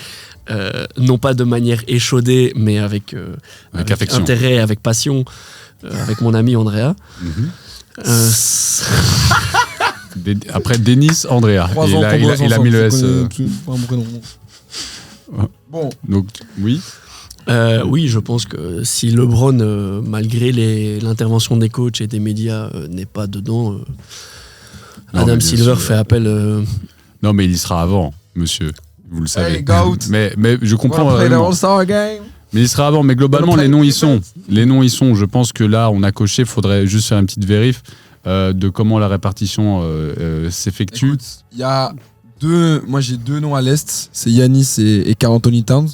non pas de manière échaudée, mais avec affection. intérêt, avec passion, avec mon ami Andrea. Mhm. Euh, Après Denis Andrea. 3 Et ans là, qu'on bosse il a mis le S. ensemble, Bon, Donc, oui. oui, je pense que si LeBron, malgré l'intervention des coachs et des médias, n'est pas dedans, Non, mais Adam bien Silver sûr. fait appel. Non, mais il y sera avant, monsieur. Vous le savez. Hey, goat. Mais je comprends. on va play the vraiment. All-Star game. Mais il sera avant. Mais globalement, les noms, ils sont. Les noms, ils sont. Je pense que là, on a coché. Il faudrait juste faire une petite vérif de comment la répartition s'effectue. Écoute, il y a moi j'ai 2 noms à l'Est, c'est Yanis et Karl Anthony Towns.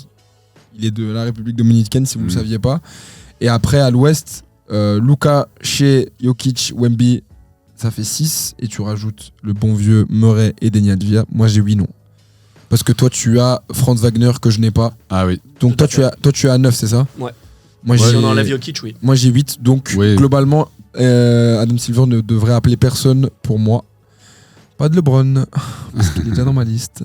Il est de la République dominicaine, si vous ne le saviez pas. Et après, à l'Ouest, Luka, Shea, Jokic, Wemby, ça fait 6. Et tu rajoutes le bon vieux Murray et Deni Avdija. Moi, j'ai 8 noms. Parce que toi, tu as Franz Wagner que je n'ai pas. Ah oui. Donc toi, tu as 9, c'est ça? Ouais. Moi, Si j'ai on enlève Jokic, oui. Moi, j'ai 8. Donc, Oui. globalement, Adam Silver ne devrait appeler personne pour moi. Pas de LeBron. Parce qu'il est déjà dans ma liste.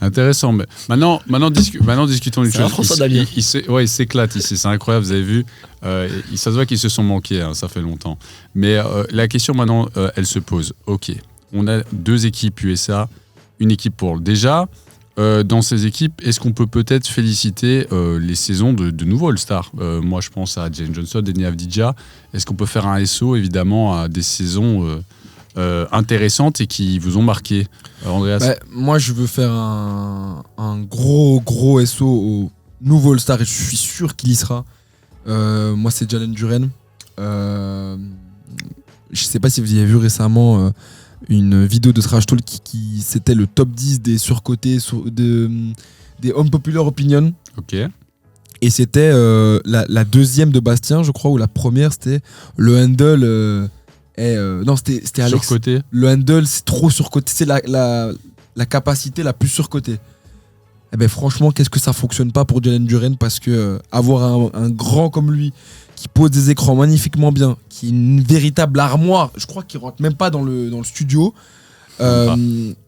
Intéressant. Mais maintenant discutons d'une Ça va, chose. François Damien. Il s'éclate ici. C'est incroyable. Vous avez vu. Ça se voit qu'ils se sont manqués. Hein, ça fait longtemps. Mais la question maintenant, elle se pose. Ok. On a 2 équipes USA, une équipe pour déjà. Dans ces équipes, est-ce qu'on peut peut-être féliciter les saisons de nouveaux All-Stars? Moi, je pense à Jalen Johnson, Deni Avdija. Est-ce qu'on peut faire un SO, évidemment, à des saisons intéressantes et qui vous ont marqué, Andreas? Moi, je veux faire un gros SO au nouveau All-Star et je suis sûr qu'il y sera. Moi, c'est Jalen Duren. Je sais pas si vous avez vu récemment une vidéo de Trash Talk qui c'était le top 10 des surcotés des Home Popular Opinion. Ok. Et c'était la deuxième de Bastien, je crois, ou la première, c'était le handle. Non, c'était Alex. Surcoté. Le handle, c'est trop surcoté. C'est la capacité la plus surcotée. eh ben, franchement, qu'est-ce que ça fonctionne pas pour Jalen Duren, parce que avoir un grand comme lui qui pose des écrans magnifiquement bien, qui est une véritable armoire, je crois qu'il rentre même pas dans le studio,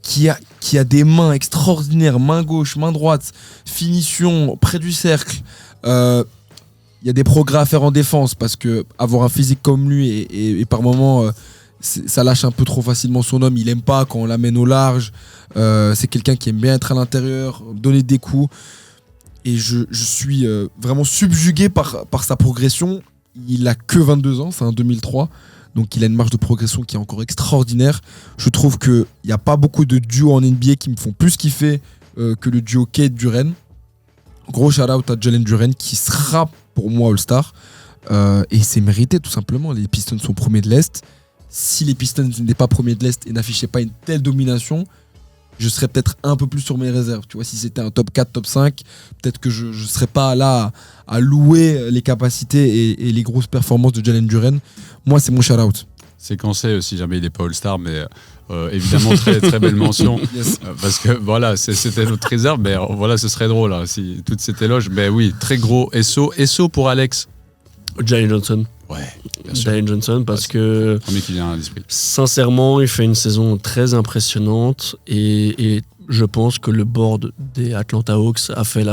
qui a des mains extraordinaires, main gauche, main droite, finition près du cercle. Il y a des progrès à faire en défense, parce que avoir un physique comme lui et par moments ça lâche un peu trop facilement son homme. Il aime pas quand on l'amène au large. C'est quelqu'un qui aime bien être à l'intérieur, donner des coups. Et je suis vraiment subjugué par sa progression. Il a que 22 ans, c'est un 2003. Donc il a une marge de progression qui est encore extraordinaire. Je trouve qu'il n'y a pas beaucoup de duos en NBA qui me font plus kiffer que le duo Cade-Duren. Gros shout-out à Jalen Duren, qui sera pour moi All-Star. Et c'est mérité, tout simplement. Les Pistons sont premiers de l'Est. Si les Pistons n'étaient pas premiers de l'Est et n'affichaient pas une telle domination, je serais peut-être un peu plus sur mes réserves. Tu vois, si c'était un top 4, top 5, peut-être que je ne serais pas là à louer les capacités et les grosses performances de Jalen Duren. Moi, c'est mon shout-out. Séquencé, si jamais il n'est pas All-Star, mais évidemment, très, très belle mention. Yes. Parce que voilà, c'était notre réserve, mais voilà, ce serait drôle, hein, si toutes cet éloge. Mais oui, très gros SO. SO pour Alex. Jalen Johnson. Ouais, bien sûr. Jalen Johnson, parce que Le premier qui vient à l'esprit. sincèrement, il fait une saison très impressionnante et je pense que le board des Atlanta Hawks a fait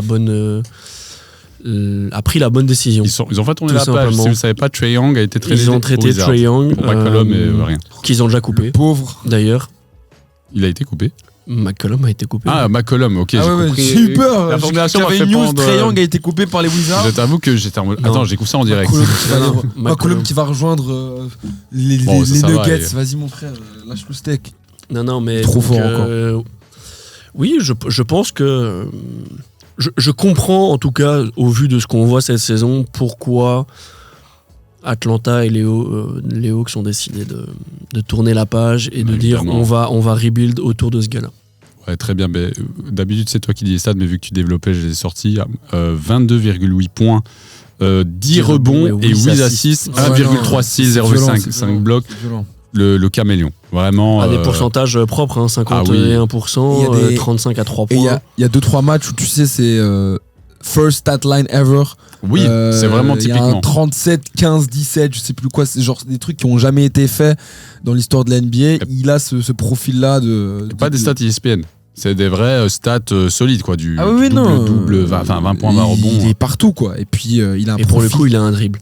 a pris la bonne décision. Ils ont fait tourner Tout la page. simplement. Si vous ne savez pas, Trae Young a été traité. Ils ont traité Trae Young, Pour McCollum et rien. qu'ils ont déjà coupé. Pauvre. D'ailleurs, Il a été coupé. McCollum a été coupé. Ah, McCollum, ok. J'ai eu peur. La formulation m'a J'avais fait une news, prendre, Trae Young a été coupé par les Wizards. Je t'avoue que j'étais en mode. Non. Attends, j'écoute ça en direct. McCollum qui va rejoindre les Bon, ça va, Nuggets. et- Vas-y, mon frère, lâche le steak. Non, mais Trop donc, fort oui, je pense que je comprends en tout cas au vu de ce qu'on voit cette saison pourquoi Atlanta et les Hawks ont décidé de tourner la page et de Ouais, dire évidemment. on va rebuild autour de ce gars-là. Ouais, très bien. Mais, d'habitude, c'est toi qui dis les stats, mais vu que tu développais, je les ai sortis. 22,8 points, 10 rebonds et 8 assists, Ouais, 1,3 non, steals, c'est 0,5 violent, blocs. c'est violent. Le caméléon. Vraiment. Des pourcentages propres, hein, 51%, Il y a des- 35 à 3 Et il points. y a 2-3 matchs où tu sais, c'est first stat line ever. Oui, c'est vraiment Il y a typiquement. un 37, 15, 17, je sais plus quoi. C'est genre des trucs qui ont jamais été faits dans l'histoire de la NBA. Il a ce profil-là de. Pas des stats ESPN. C'est des vrais stats solides, quoi. Du Ah oui, non. double, 20 points, 20 rebonds. Il est partout, quoi. Et puis, il a un Et pour le profil. coup, il a un dribble.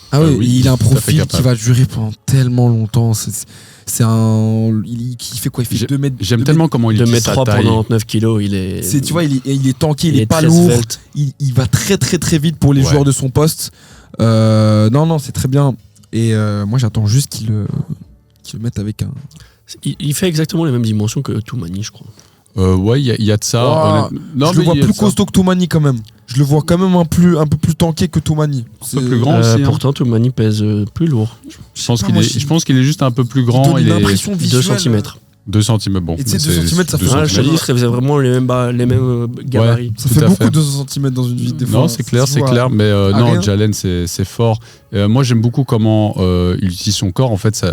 Ah oui, oui, il a un tout à fait profil qui capable. va durer pendant tellement longtemps. C'est un. Il fait quoi? Il fait 2 mètres. J'aime tellement comment il 2 utilise mètres sa 3 pour taille. 99 kilos, il est. Tu vois, il est tanké, il est pas très lourd. svelte. Il va très très très vite pour les Ouais. joueurs de son poste. Non, c'est très bien. Et moi, j'attends juste qu'il le mette avec un. Il fait exactement les mêmes dimensions que Toumani, je crois. Ouais, il y a de ça. Ouah, honnêtement. Non, je le mais vois il y a plus de ça. costaud que Toumani quand même. Je le vois quand même un peu plus tanké que Toumani. Un peu plus grand aussi. Hein. Pourtant, Toumani pèse plus lourd. Je pense pas, qu'il moi, est, je pense qu'il est juste un peu plus Il grand. donne Il une est impression 2 visuelle. cm. 2 cm. Bon, Et tu sais, mais 2 centimètres, ça fait 2 un Je te dis, c'est vraiment les mêmes gabarits. Ça Tout fait à beaucoup fait. 200 cm dans une vie des fois. Non, c'est clair, Ça se c'est voit. clair. Mais à non, rien. Jalen, c'est fort. Moi, j'aime beaucoup comment il utilise son corps. En fait,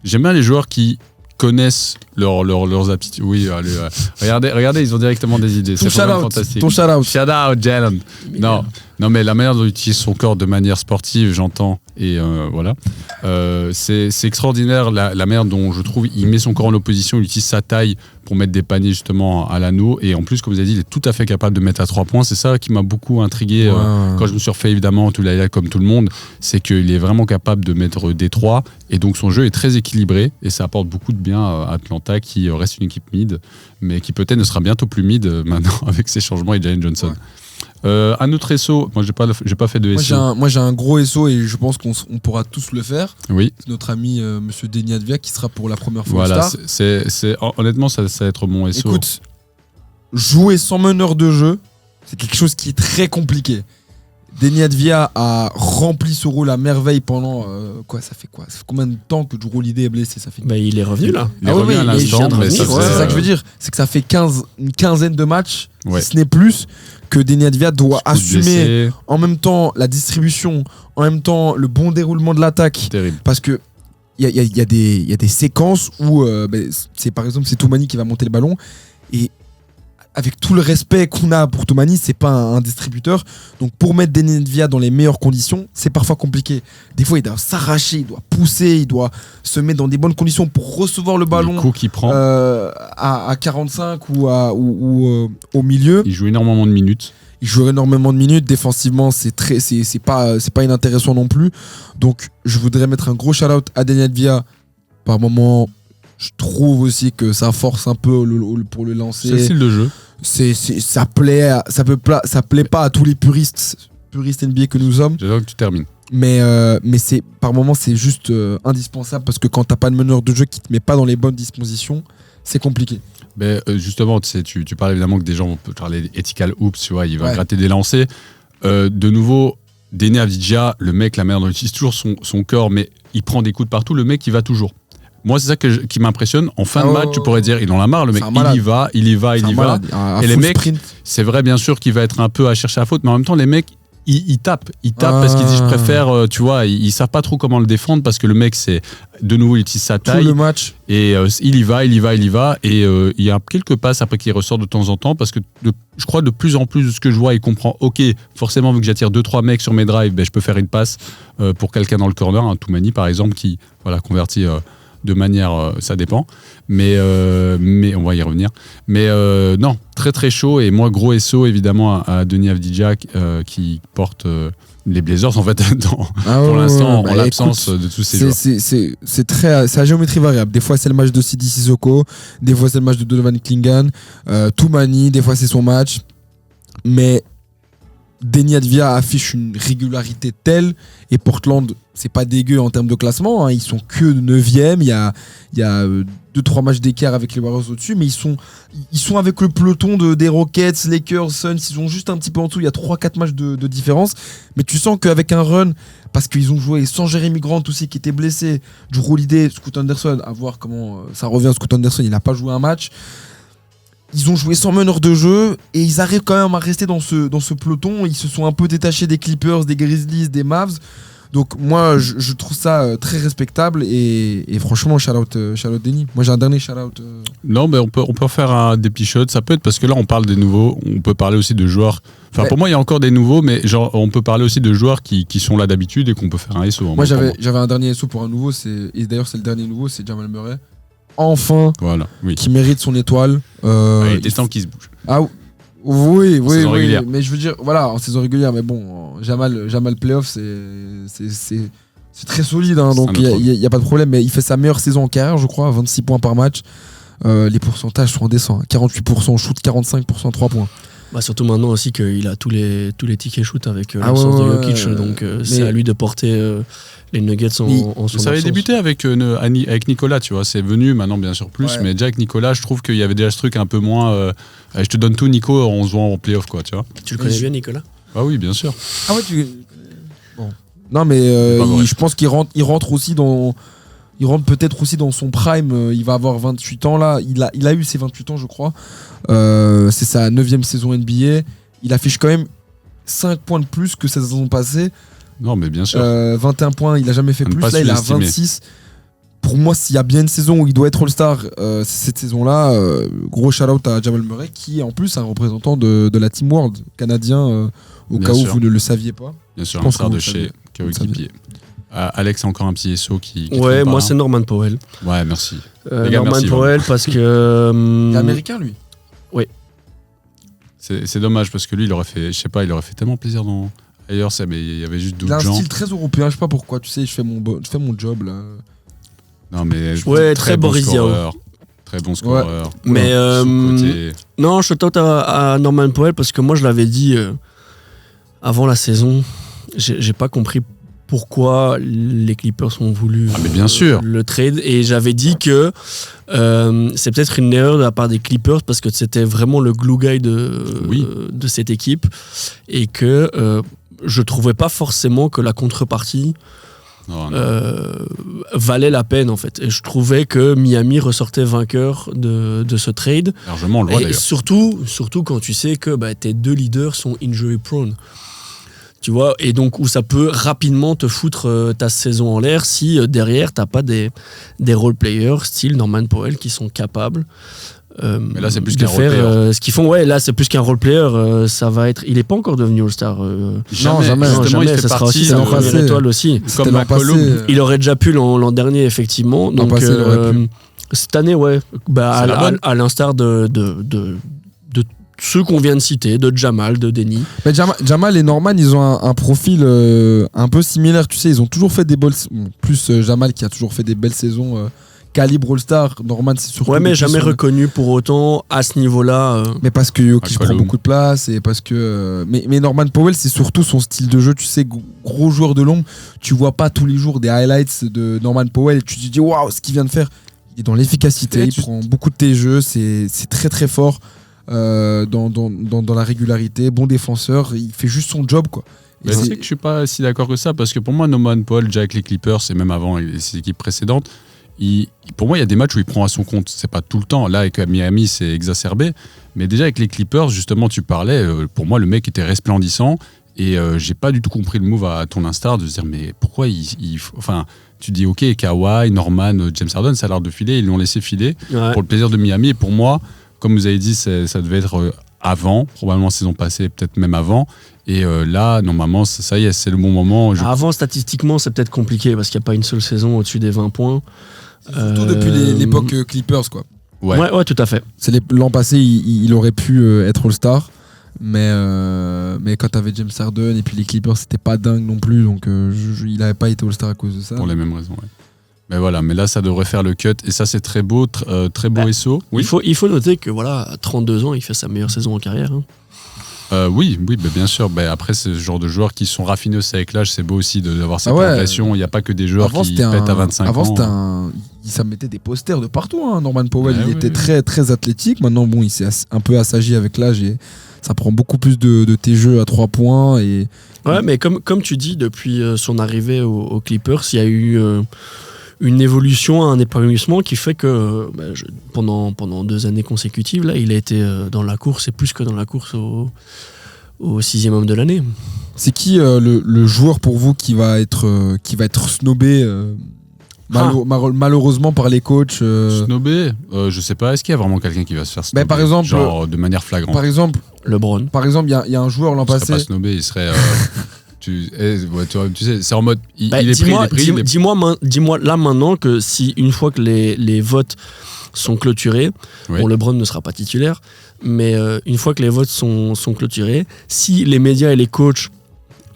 j'aime bien les joueurs qui connaissent leurs aptitudes. Oui, allez, regardez, ils ont directement des idées. Ton C'est vraiment shout-out. fantastique. Ton shout-ut. Shout out, Jalen. Non, mais la manière dont il utilise son corps de manière sportive, j'entends. Et voilà. C'est extraordinaire la manière dont je trouve il met son corps en opposition, il utilise sa taille pour mettre des paniers justement à l'anneau. Et en plus, comme vous avez dit, il est tout à fait capable de mettre à 3 points. C'est ça qui m'a beaucoup intrigué quand je me suis refait évidemment tout là comme tout le monde. C'est qu'il est vraiment capable de mettre des 3. Et donc son jeu est très équilibré. Et ça apporte beaucoup de bien à Atlanta qui reste une équipe mid, mais qui peut-être ne sera bientôt plus mid maintenant avec ses changements et Jalen Johnson. Un autre SO, moi j'ai pas fait de SO. Moi j'ai un gros SO et je pense qu'on pourra tous le faire. Oui, C'est notre ami Monsieur Denis Advia qui sera pour la première fois voilà, All-Star. honnêtement ça va être mon SO. Écoute, jouer sans meneur de jeu, c'est quelque chose qui est très compliqué. Denis Advia a rempli ce rôle à merveille pendant ça fait combien de temps que Jrue Holiday est blessé? Ça fait Il est revenu là. Il est revenu à mais il l'instant, vient de mais revenir, ça ouais, fait, c'est ça que je veux dire. C'est que ça fait une quinzaine de matchs, Ouais. si ce n'est plus, que Denis Advia doit assumer blessé, en même temps la distribution, en même temps le bon déroulement de l'attaque. terrible. Parce que il y a des séquences où c'est par exemple c'est Toumani qui va monter le ballon et avec tout le respect qu'on a pour Toumani, c'est pas un distributeur. Donc pour mettre Deni Avdija dans les meilleures conditions, c'est parfois compliqué. Des fois, il doit s'arracher, il doit pousser, il doit se mettre dans des bonnes conditions pour recevoir le ballon. Le coup qu'il prend. À 45 ou au milieu. Il joue énormément de minutes. Il joue énormément de minutes. Défensivement, c'est pas inintéressant non plus. Donc, je voudrais mettre un gros shout-out à Deni Avdija. Par moment, je trouve aussi que ça force un peu pour le lancer. C'est le style de jeu. Ça plaît pas à tous les puristes NBA que nous sommes. J'adore que tu termines. Mais par moment, c'est juste indispensable parce que quand t'as pas de meneur de jeu qui te met pas dans les bonnes dispositions, c'est compliqué. Mais justement, tu parles évidemment que des gens vont parler ethical hoops, tu vois, il va gratter des lancers. De nouveau, Deni Avdija, le mec, la manière dont il utilise toujours son corps, mais il prend des coups de partout, le mec, il va toujours. Moi, c'est ça qui m'impressionne. En fin de match, tu pourrais dire, il en a marre, le mec, il y va. Et les mecs, c'est vrai, bien sûr, qu'il va être un peu à chercher la faute, mais en même temps, les mecs, ils tapent parce qu'ils disent, je préfère, tu vois, ils savent pas trop comment le défendre parce que le mec, c'est, de nouveau, il utilise sa taille. Tout le match. Et il y va. Et il y a quelques passes après qu'il ressort de temps en temps parce que je crois de plus en plus de ce que je vois, il comprend, ok, forcément, vu que j'attire 2-3 mecs sur mes drives, je peux faire une passe pour quelqu'un dans le corner, un Toumani par exemple, qui convertit de manière, ça dépend, mais on va y revenir. Mais non, très très chaud, et moi gros SO évidemment à Deni Avdija qui porte les Blazers en fait pour l'instant en l'absence de tous ces joueurs. C'est à géométrie variable. Des fois c'est le match de Sidi Sissoko, des fois c'est le match de Donovan Clingan, Toumani, des fois c'est son match, mais Deni Avdija affiche une régularité telle, et Portland, c'est pas dégueu en termes de classement, hein. Ils sont que 9e, il y a 2-3 matchs d'écart avec les Warriors au-dessus, mais ils sont avec le peloton des Rockets, Lakers, Suns, ils sont juste un petit peu en dessous, il y a 3-4 matchs de différence, mais tu sens qu'avec un run, parce qu'ils ont joué sans Jeremy Grant aussi qui était blessé, Drew Holiday, Scoot Anderson, à voir comment ça revient. Scoot Anderson, il n'a pas joué un match. Ils ont joué sans meneur de jeu et ils arrivent quand même à rester dans ce peloton. Ils se sont un peu détachés des Clippers, des Grizzlies, des Mavs. Donc moi, je trouve ça très respectable et franchement, shout-out Deni. Moi, j'ai un dernier shout-out. Non, mais on peut faire des petits shots. Ça peut être parce que là, on parle des nouveaux. On peut parler aussi de joueurs. Enfin, pour moi, il y a encore des nouveaux, mais genre, on peut parler aussi de joueurs qui sont là d'habitude et qu'on peut faire un SO. Moi, j'avais un dernier SO pour un nouveau. Et d'ailleurs, c'est le dernier nouveau, c'est Jamal Murray. Enfin, qui mérite son étoile. Il était temps qu'il se bouge. Ah oui, régulière. Mais je veux dire, voilà, en saison régulière, mais bon, Jamal playoff, c'est très solide, hein, donc il n'y a pas de problème, mais il fait sa meilleure saison en carrière, je crois, 26 points par match. Les pourcentages sont indécents, 48% shoot, 45% 3 points. Surtout maintenant aussi qu'il a tous les tickets shoot avec l'absence de Jokic, donc c'est à lui de porter les Nuggets en son ça avait absence. débuté avec Nicolas, tu vois, c'est venu maintenant bien sûr plus, mais déjà avec Nicolas, je trouve qu'il y avait déjà ce truc un peu moins je te donne tout Nico, on se voit en playoff, quoi, tu vois. Tu le connais bien, Nicolas? Ah oui, bien sûr. Ah ouais, bon. Non, mais je pense qu'il rentre aussi dans... Il rentre peut-être aussi dans son prime. Il va avoir 28 ans là. Il a eu ses 28 ans, je crois. C'est sa 9e saison NBA. Il affiche quand même 5 points de plus que sa saison passée. Non, mais bien sûr. 21 points, il n'a jamais fait plus. Là, il a 26. Pour moi, s'il y a bien une saison où il doit être All-Star, c'est cette saison-là. Gros shout-out à Jamal Murray, qui est en plus un représentant de la Team World canadien, au cas où vous ne le saviez pas. Bien sûr, un star de chez coéquipier. Alex a encore un petit SO qui ouais, moi c'est Norman Powell. Ouais, merci. Norman merci, Powell parce que... Il est américain, lui. Oui. C'est dommage parce que lui, il aurait fait tellement plaisir ailleurs, mais il y avait juste d'autres gens. Il a un style très européen, je sais pas pourquoi, tu sais, je fais mon job là. Non, mais très Boris Diaw. Très bon scoreur. Ouais. Mais non, je tente à Norman Powell parce que moi je l'avais dit avant la saison, j'ai pas compris pourquoi les Clippers ont voulu bien sûr. Le trade, et j'avais dit que c'est peut-être une erreur de la part des Clippers parce que c'était vraiment le glue guy de cette équipe, et que je trouvais pas forcément que la contrepartie valait la peine en fait, et je trouvais que Miami ressortait vainqueur de ce trade. Largement, on le voit d'ailleurs. Surtout quand tu sais que tes deux leaders sont injury prone. Tu vois, et donc où ça peut rapidement te foutre ta saison en l'air si derrière t'as pas des role players style Norman Powell qui sont capables Mais là, c'est plus de qu'un faire role-player. ce qu'ils font. Ouais, là, c'est plus qu'un role-player. Ça va être. Il n'est pas encore devenu All-Star. jamais. Justement, il fait ça sera partie aussi sa l'an première passé. étoile aussi. C'était Comme l'an passé, McCollum. Il aurait déjà pu l'an dernier, effectivement. Donc, passé, il aurait pu. cette année, ouais. C'est la bonne. À l'instar de ceux qu'on vient de citer, de Jamal, de Denny. Mais Jamal et Norman, ils ont un profil un peu similaire. Tu sais, ils ont toujours fait des belles. Plus Jamal qui a toujours fait des belles saisons. Calibre All-Star, Norman c'est surtout. Ouais, mais depuis jamais son- reconnu pour autant à ce niveau-là. Mais parce que Jokic McCollum. prend beaucoup de place et parce que. Mais Norman Powell, c'est surtout son style de jeu. Tu sais, gros joueur de l'ombre. Tu vois pas tous les jours des highlights de Norman Powell et tu te dis waouh, ce qu'il vient de faire. Il est dans l'efficacité, Et il prend beaucoup de tes jeux, c'est très très fort dans la régularité. Bon défenseur, il fait juste son job quoi. Et Mais tu c'est- sais que je suis pas si d'accord que ça, parce que pour moi, Norman Powell, déjà avec les Clippers, et même avant avec ses équipes précédentes, pour moi, il y a des matchs où il prend à son compte. C'est pas tout le temps. Là, avec Miami, c'est exacerbé. Mais déjà, avec les Clippers, justement, tu parlais, pour moi, le mec était resplendissant. Et j'ai pas du tout compris le move à ton instar de se dire, mais pourquoi enfin, tu dis, ok, Kawhi, Norman, James Harden, ça a l'air de filer. Ils l'ont laissé filer Ouais. pour le plaisir de Miami. Et pour moi, comme vous avez dit, ça devait être avant, probablement saison passée, peut-être même avant. Et là, normalement, ça y est, c'est le bon moment. Avant, statistiquement, c'est peut-être compliqué parce qu'il n'y a pas une seule saison au-dessus des 20 points. Surtout depuis l'époque Clippers quoi. Ouais, tout à fait. L'an passé, il aurait pu être All-Star, mais quand t'avais James Harden et puis les Clippers, c'était pas dingue non plus, donc il n'avait pas été All-Star à cause de ça. Pour les mêmes raisons, ouais. Mais voilà, mais là, ça devrait faire le cut. Et ça, c'est très beau, très beau SO. Oui, Il faut noter que voilà, à 32 ans, il fait sa meilleure saison en carrière. Hein. oui, bien sûr. Après, c'est ce genre de joueurs qui sont raffinés aussi avec l'âge. C'est beau aussi d'avoir cette Ah ouais. progression. Il n'y a pas que des joueurs qui pètent à 25 avant, ans. ça mettait des posters de partout. Hein. Norman Powell, Ouais, il oui, était oui. très très athlétique. Maintenant, bon, il s'est un peu assagi avec l'âge et ça prend beaucoup plus de tes jeux à 3 points et Ouais, mais comme tu dis, depuis son arrivée aux Clippers, il y a eu une évolution, un épanouissement qui fait que pendant 2 années consécutives, là, il a été dans la course et plus que dans la course au 6e homme de l'année. c'est qui le joueur pour vous qui va être snobé malheureusement par les coachs Snobé, je sais pas. Est-ce qu'il y a vraiment quelqu'un qui va se faire snobé, par exemple, genre de manière flagrante? par exemple, LeBron. il y a un joueur l'an Il serait passé. pas snobé, il serait. Tu sais, c'est en mode. Il est dis-moi, pris, il est pris. dis-moi là maintenant que si une fois que les votes sont clôturés, Oui. bon, LeBron ne sera pas titulaire, mais une fois que les votes sont clôturés, si les médias et les coachs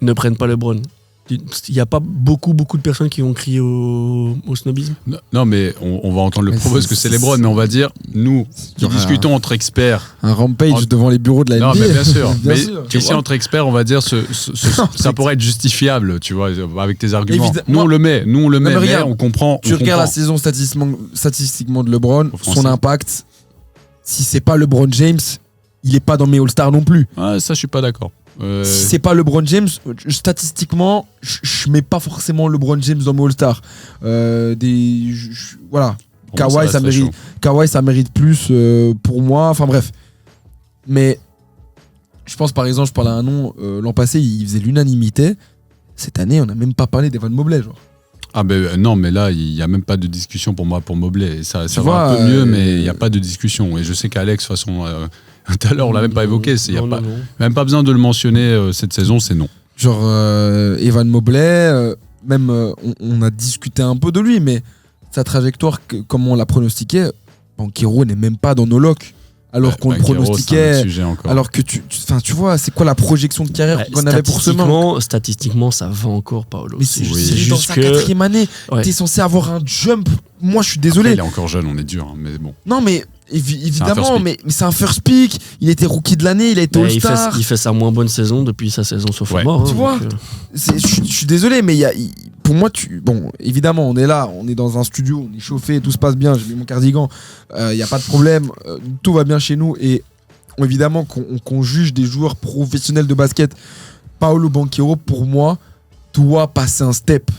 ne prennent pas LeBron, il n'y a pas beaucoup de personnes qui vont crier au snobisme. Non, mais on va entendre le Mais propos parce que c'est LeBron, mais on va dire, nous, qui y aura discutons entre experts. Un rampage En- devant les bureaux de la Non, NBA. mais bien sûr. Bien mais sûr. ici, entre experts, on va dire, ça pourrait être justifiable, tu vois, avec tes arguments. Nous, on le met, mais mais regarde, on comprend. Tu on regardes la comprend. saison statistiquement de LeBron, Offensive. son impact, si c'est pas LeBron James, il est pas dans mes All-Stars non plus. Ah, ça, je suis pas d'accord. Si c'est pas LeBron James, statistiquement, je mets pas forcément LeBron James dans mes All-Stars. Voilà. pour moi, Kawhi, reste très chaud. Kawhi, ça mérite plus pour moi. Enfin bref. Mais je pense par exemple, je parle à un nom, l'an passé, il faisait l'unanimité. Cette année, on n'a même pas parlé d'Evan Mobley. Genre. Ah ben non, mais là, il n'y a même pas de discussion pour moi pour Mobley. Et ça va vois, un peu mieux, mais il n'y a pas de discussion. Et je sais qu'Alex, de toute façon, tout à l'heure, on l'a même pas évoqué. Il n'y a Non, pas, non. même pas besoin de le mentionner cette saison, c'est non. Genre Evan Mobley, même on a discuté un peu de lui, mais sa trajectoire, comme on l'a pronostiqué, Banchero n'est même pas dans nos locks. Alors qu'on le Banchero, c'est un pronostiquait. autre sujet encore. Alors que tu vois, c'est quoi la projection de carrière Ouais, qu'on avait pour ce manque? Statistiquement, ça va encore, Paolo. Mais C'est c'est oui. c'est juste dans sa que- 4e année. Ouais. T'es censé avoir un jump. Moi, je suis Après, désolé. il est encore jeune, on est dur, hein, mais bon. Non, mais first évidemment, pick. mais c'est un first pick. Il était rookie de l'année, il a été Mais il All-Star. fait sa moins bonne saison depuis sa saison sauf Ouais. mort. Tu vois, Je suis désolé, mais pour moi, bon, évidemment, on est là, on est dans un studio, on est chauffé, tout se passe bien, j'ai mis mon cardigan, il n'y a pas de problème, tout va bien chez nous. Et évidemment qu'on juge des joueurs professionnels de basket. Paolo Banchero, pour moi, doit passer un step.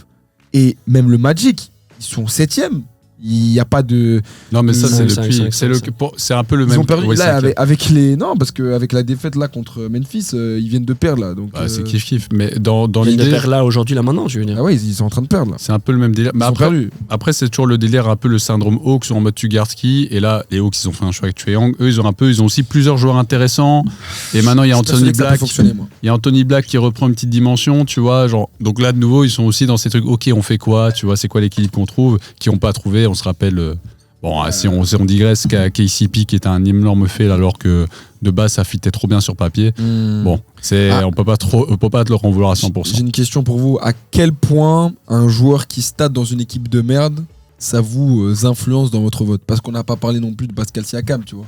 Et même le Magic, ils sont 7e. Il n'y a pas de. Non, mais ça, c'est depuis. 5, C'est un peu le Ils même. ont perdu ouais, là, c'est avec les. Non, parce qu'avec la défaite là contre Memphis, ils viennent de perdre là. Donc, c'est kiff-kiff. Mais dans Ils viennent de l'idée. perdre là, aujourd'hui, là, maintenant, je veux dire. Ah ouais, ils sont en train de perdre là. C'est un peu le même délire. Mais Ils ont perdu. après, c'est toujours le délire, un peu le syndrome Hawks en mode tu gardes qui. Et là, les Hawks, ils ont fait un choix avec Trae Young. Eux, ils ont aussi plusieurs joueurs intéressants. Et maintenant, il y a Je suis persuadé Anthony que ça peut Black. fonctionner, moi. Il y a Anthony Black qui reprend une petite dimension, tu vois. Genre, donc là, de nouveau, ils sont aussi dans ces trucs. Ok, on fait quoi? Tu vois, c'est quoi l'équilibre qu'on trouve? Qui n'ont pas trouvé. On se rappelle. Bon, si on digresse, KCP qui est un énorme fail alors que de base ça fitait trop bien sur papier. Bon, on peut pas leur en vouloir à 100%. J'ai une question pour vous. À quel point un joueur qui stat dans une équipe de merde, ça vous influence dans votre vote? Parce qu'on n'a pas parlé non plus de Pascal Siakam, tu vois.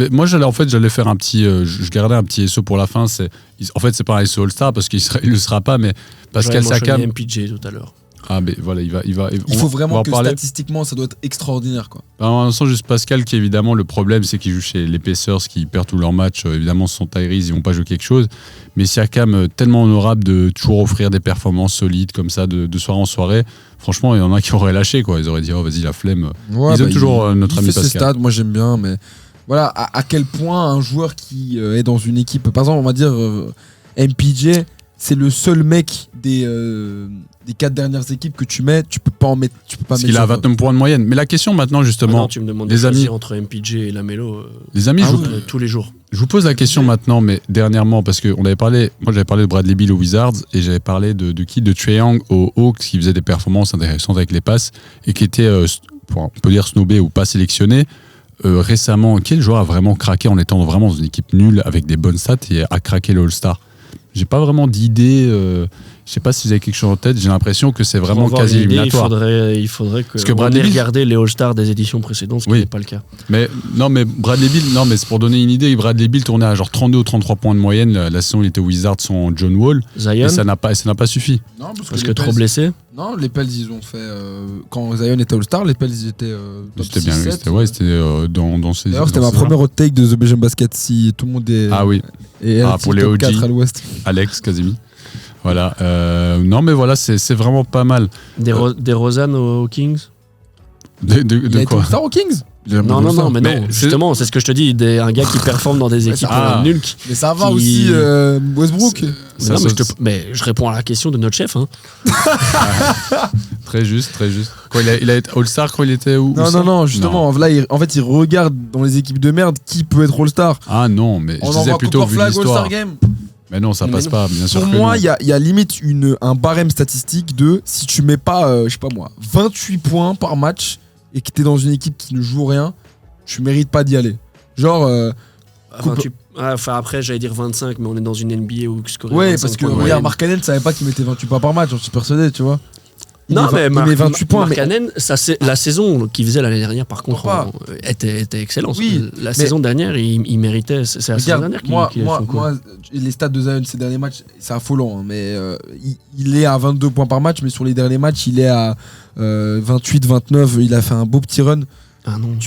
Moi, j'allais faire un petit. Je gardais un petit SO pour la fin. En fait, c'est pas un SO All-Star parce qu'il le sera pas, mais Pascal Siakam. J'ai MPJ tout à l'heure. Ah, mais voilà, Il faut vraiment que statistiquement, ça doit être extraordinaire, quoi. En sens, juste Pascal, qui évidemment, le problème, c'est qu'il joue chez les Pacers, qui perdent tous leurs matchs. Évidemment, sans Tyrese, ils vont pas jouer quelque chose. Mais Siakam, tellement honorable de toujours offrir des performances solides comme ça, de soirée en soirée. Franchement, il y en a qui auraient lâché, quoi. Ils auraient dit, oh, vas-y, la flemme. Ouais, ils aiment toujours notre ami Pascal. Il fait ses Pascal. stats, moi j'aime bien, mais voilà, à quel point un joueur qui est dans une équipe, par exemple, on va dire MPJ, c'est le seul mec des 4 dernières équipes que tu mets, tu peux pas mettre. Parce qu'il a 29 points de moyenne. Mais la question maintenant, justement. Non, tu me demandes les amis entre MPJ et Lamelo. Les amis, tous les jours. Je vous pose la question maintenant, mais dernièrement, parce que moi j'avais parlé de Bradley Beal aux Wizards et j'avais parlé de Trae Young aux Hawks qui faisait des performances intéressantes avec les passes et qui était, on peut dire snobé ou pas sélectionné. Récemment, quel joueur a vraiment craqué en étant vraiment dans une équipe nulle avec des bonnes stats et a craqué le All-Star? J'ai pas vraiment d'idée. Je sais pas si vous avez quelque chose en tête. J'ai l'impression que c'est vraiment quasi éliminatoire. Il faudrait que Bradley Beal regarder les All-Stars des éditions précédentes, ce qui n'est pas le cas. Mais Bradley Beal, mais c'est pour donner une idée. Bradley Beal tournait à genre 32 ou 33 points de moyenne. La saison, il était aux Wizards sans John Wall. Zion. Et ça n'a pas suffi. Non, parce que trop blessé. Non, les Pels, ils ont fait. Quand Zion était All-Star, les Pels, ils étaient. C'était bien, c'était dans ces. D'ailleurs, c'était ma première hot take de The Belgian Basket. Si tout le monde est. Ah oui. Et pour les OG. 4 à l'ouest. Alex, Kazemi. Voilà. Non, mais voilà, c'est vraiment pas mal. Des Rosanne aux Kings. De quoi All-Star aux Kings? Non, mais non, justement, c'est ce que je te dis, un gars qui performe dans des équipes nulles. Mais ça va aussi, Westbrook. Mais je réponds à la question de notre chef. Hein. Très juste. Quoi, il a été All-Star quand il était où? Non, justement, là, en fait, il regarde dans les équipes de merde qui peut être All-Star. Ah non, mais je disais plutôt vu l'histoire. All-Star Game. Mais non, ça passe pas, bien sûr. Pour moi, il y a limite un barème statistique de si tu mets pas, 28 points par match et que t'es dans une équipe qui ne joue rien, tu mérites pas d'y aller. Genre. Après, j'allais dire 25, mais on est dans une NBA où scorer. Ouais, parce que regarde, Mark Cannon savait pas qu'il mettait 28 points par match, j'en suis persuadé, tu vois. Il met 28 points. Mark Cannon, la saison qu'il faisait l'année dernière, par contre, était excellente. Oui, la saison dernière, il méritait. C'est la saison dernière moi, les stats de Zion ces derniers matchs, c'est affolant. Hein, mais il est à 22 points par match, mais sur les derniers matchs, il est à 28, 29. Il a fait un beau petit run. Ah non,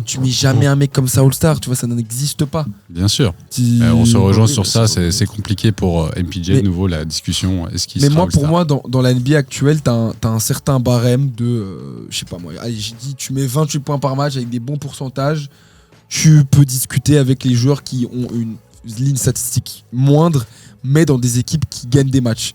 tu mets jamais un mec comme ça All-Star, tu vois, ça n'existe pas. Bien sûr. On se rejoint sur ça, c'est compliqué pour MPJ, de nouveau, la discussion. Mais pour moi, dans la NBA actuelle, t'as un certain barème de, je sais pas moi, allez, j'ai dit, tu mets 28 points par match avec des bons pourcentages, tu peux discuter avec les joueurs qui ont une ligne statistique moindre, mais dans des équipes qui gagnent des matchs.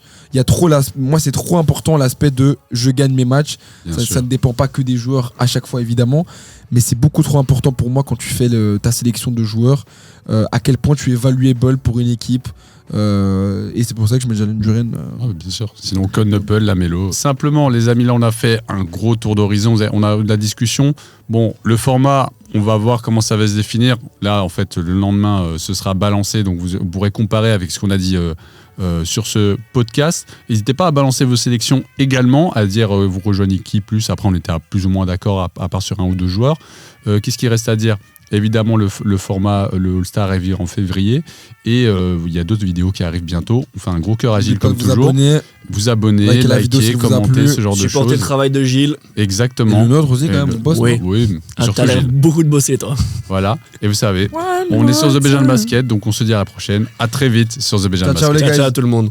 Moi, c'est trop important l'aspect de je gagne mes matchs. Ça ne dépend pas que des joueurs à chaque fois, évidemment. Mais c'est beaucoup trop important pour moi quand tu fais ta sélection de joueurs, à quel point tu es valuable pour une équipe. Et c'est pour ça que je mets Jalen Duren. Bien sûr. Sinon, Con Knuckle, Lamelo. Simplement, les amis, là, on a fait un gros tour d'horizon. On a eu de la discussion. Bon, le format, on va voir comment ça va se définir. Là, en fait, le lendemain, ce sera balancé. Donc, vous pourrez comparer avec ce qu'on a dit sur ce podcast. N'hésitez pas à balancer vos sélections également, à dire vous rejoignez qui plus. Après, on était plus ou moins d'accord, à part sur un ou deux joueurs. Qu'est-ce qu'il reste à dire ? Évidemment, le format, le All-Star arrive en février. Et il y a d'autres vidéos qui arrivent bientôt. On fait un gros cœur à Gilles comme toujours. Vous abonner, liker, commenter, ce genre de choses. Supporter le travail de Gilles. Exactement. Et le nôtre aussi, quand même, on bosse. Oui. T'as l'air beaucoup de bosser, toi. Voilà. Et vous savez, on est sur The Belgian Basket. Donc on se dit à la prochaine. À très vite sur The Belgian Basket. Ciao, les gars. Ciao tout le monde.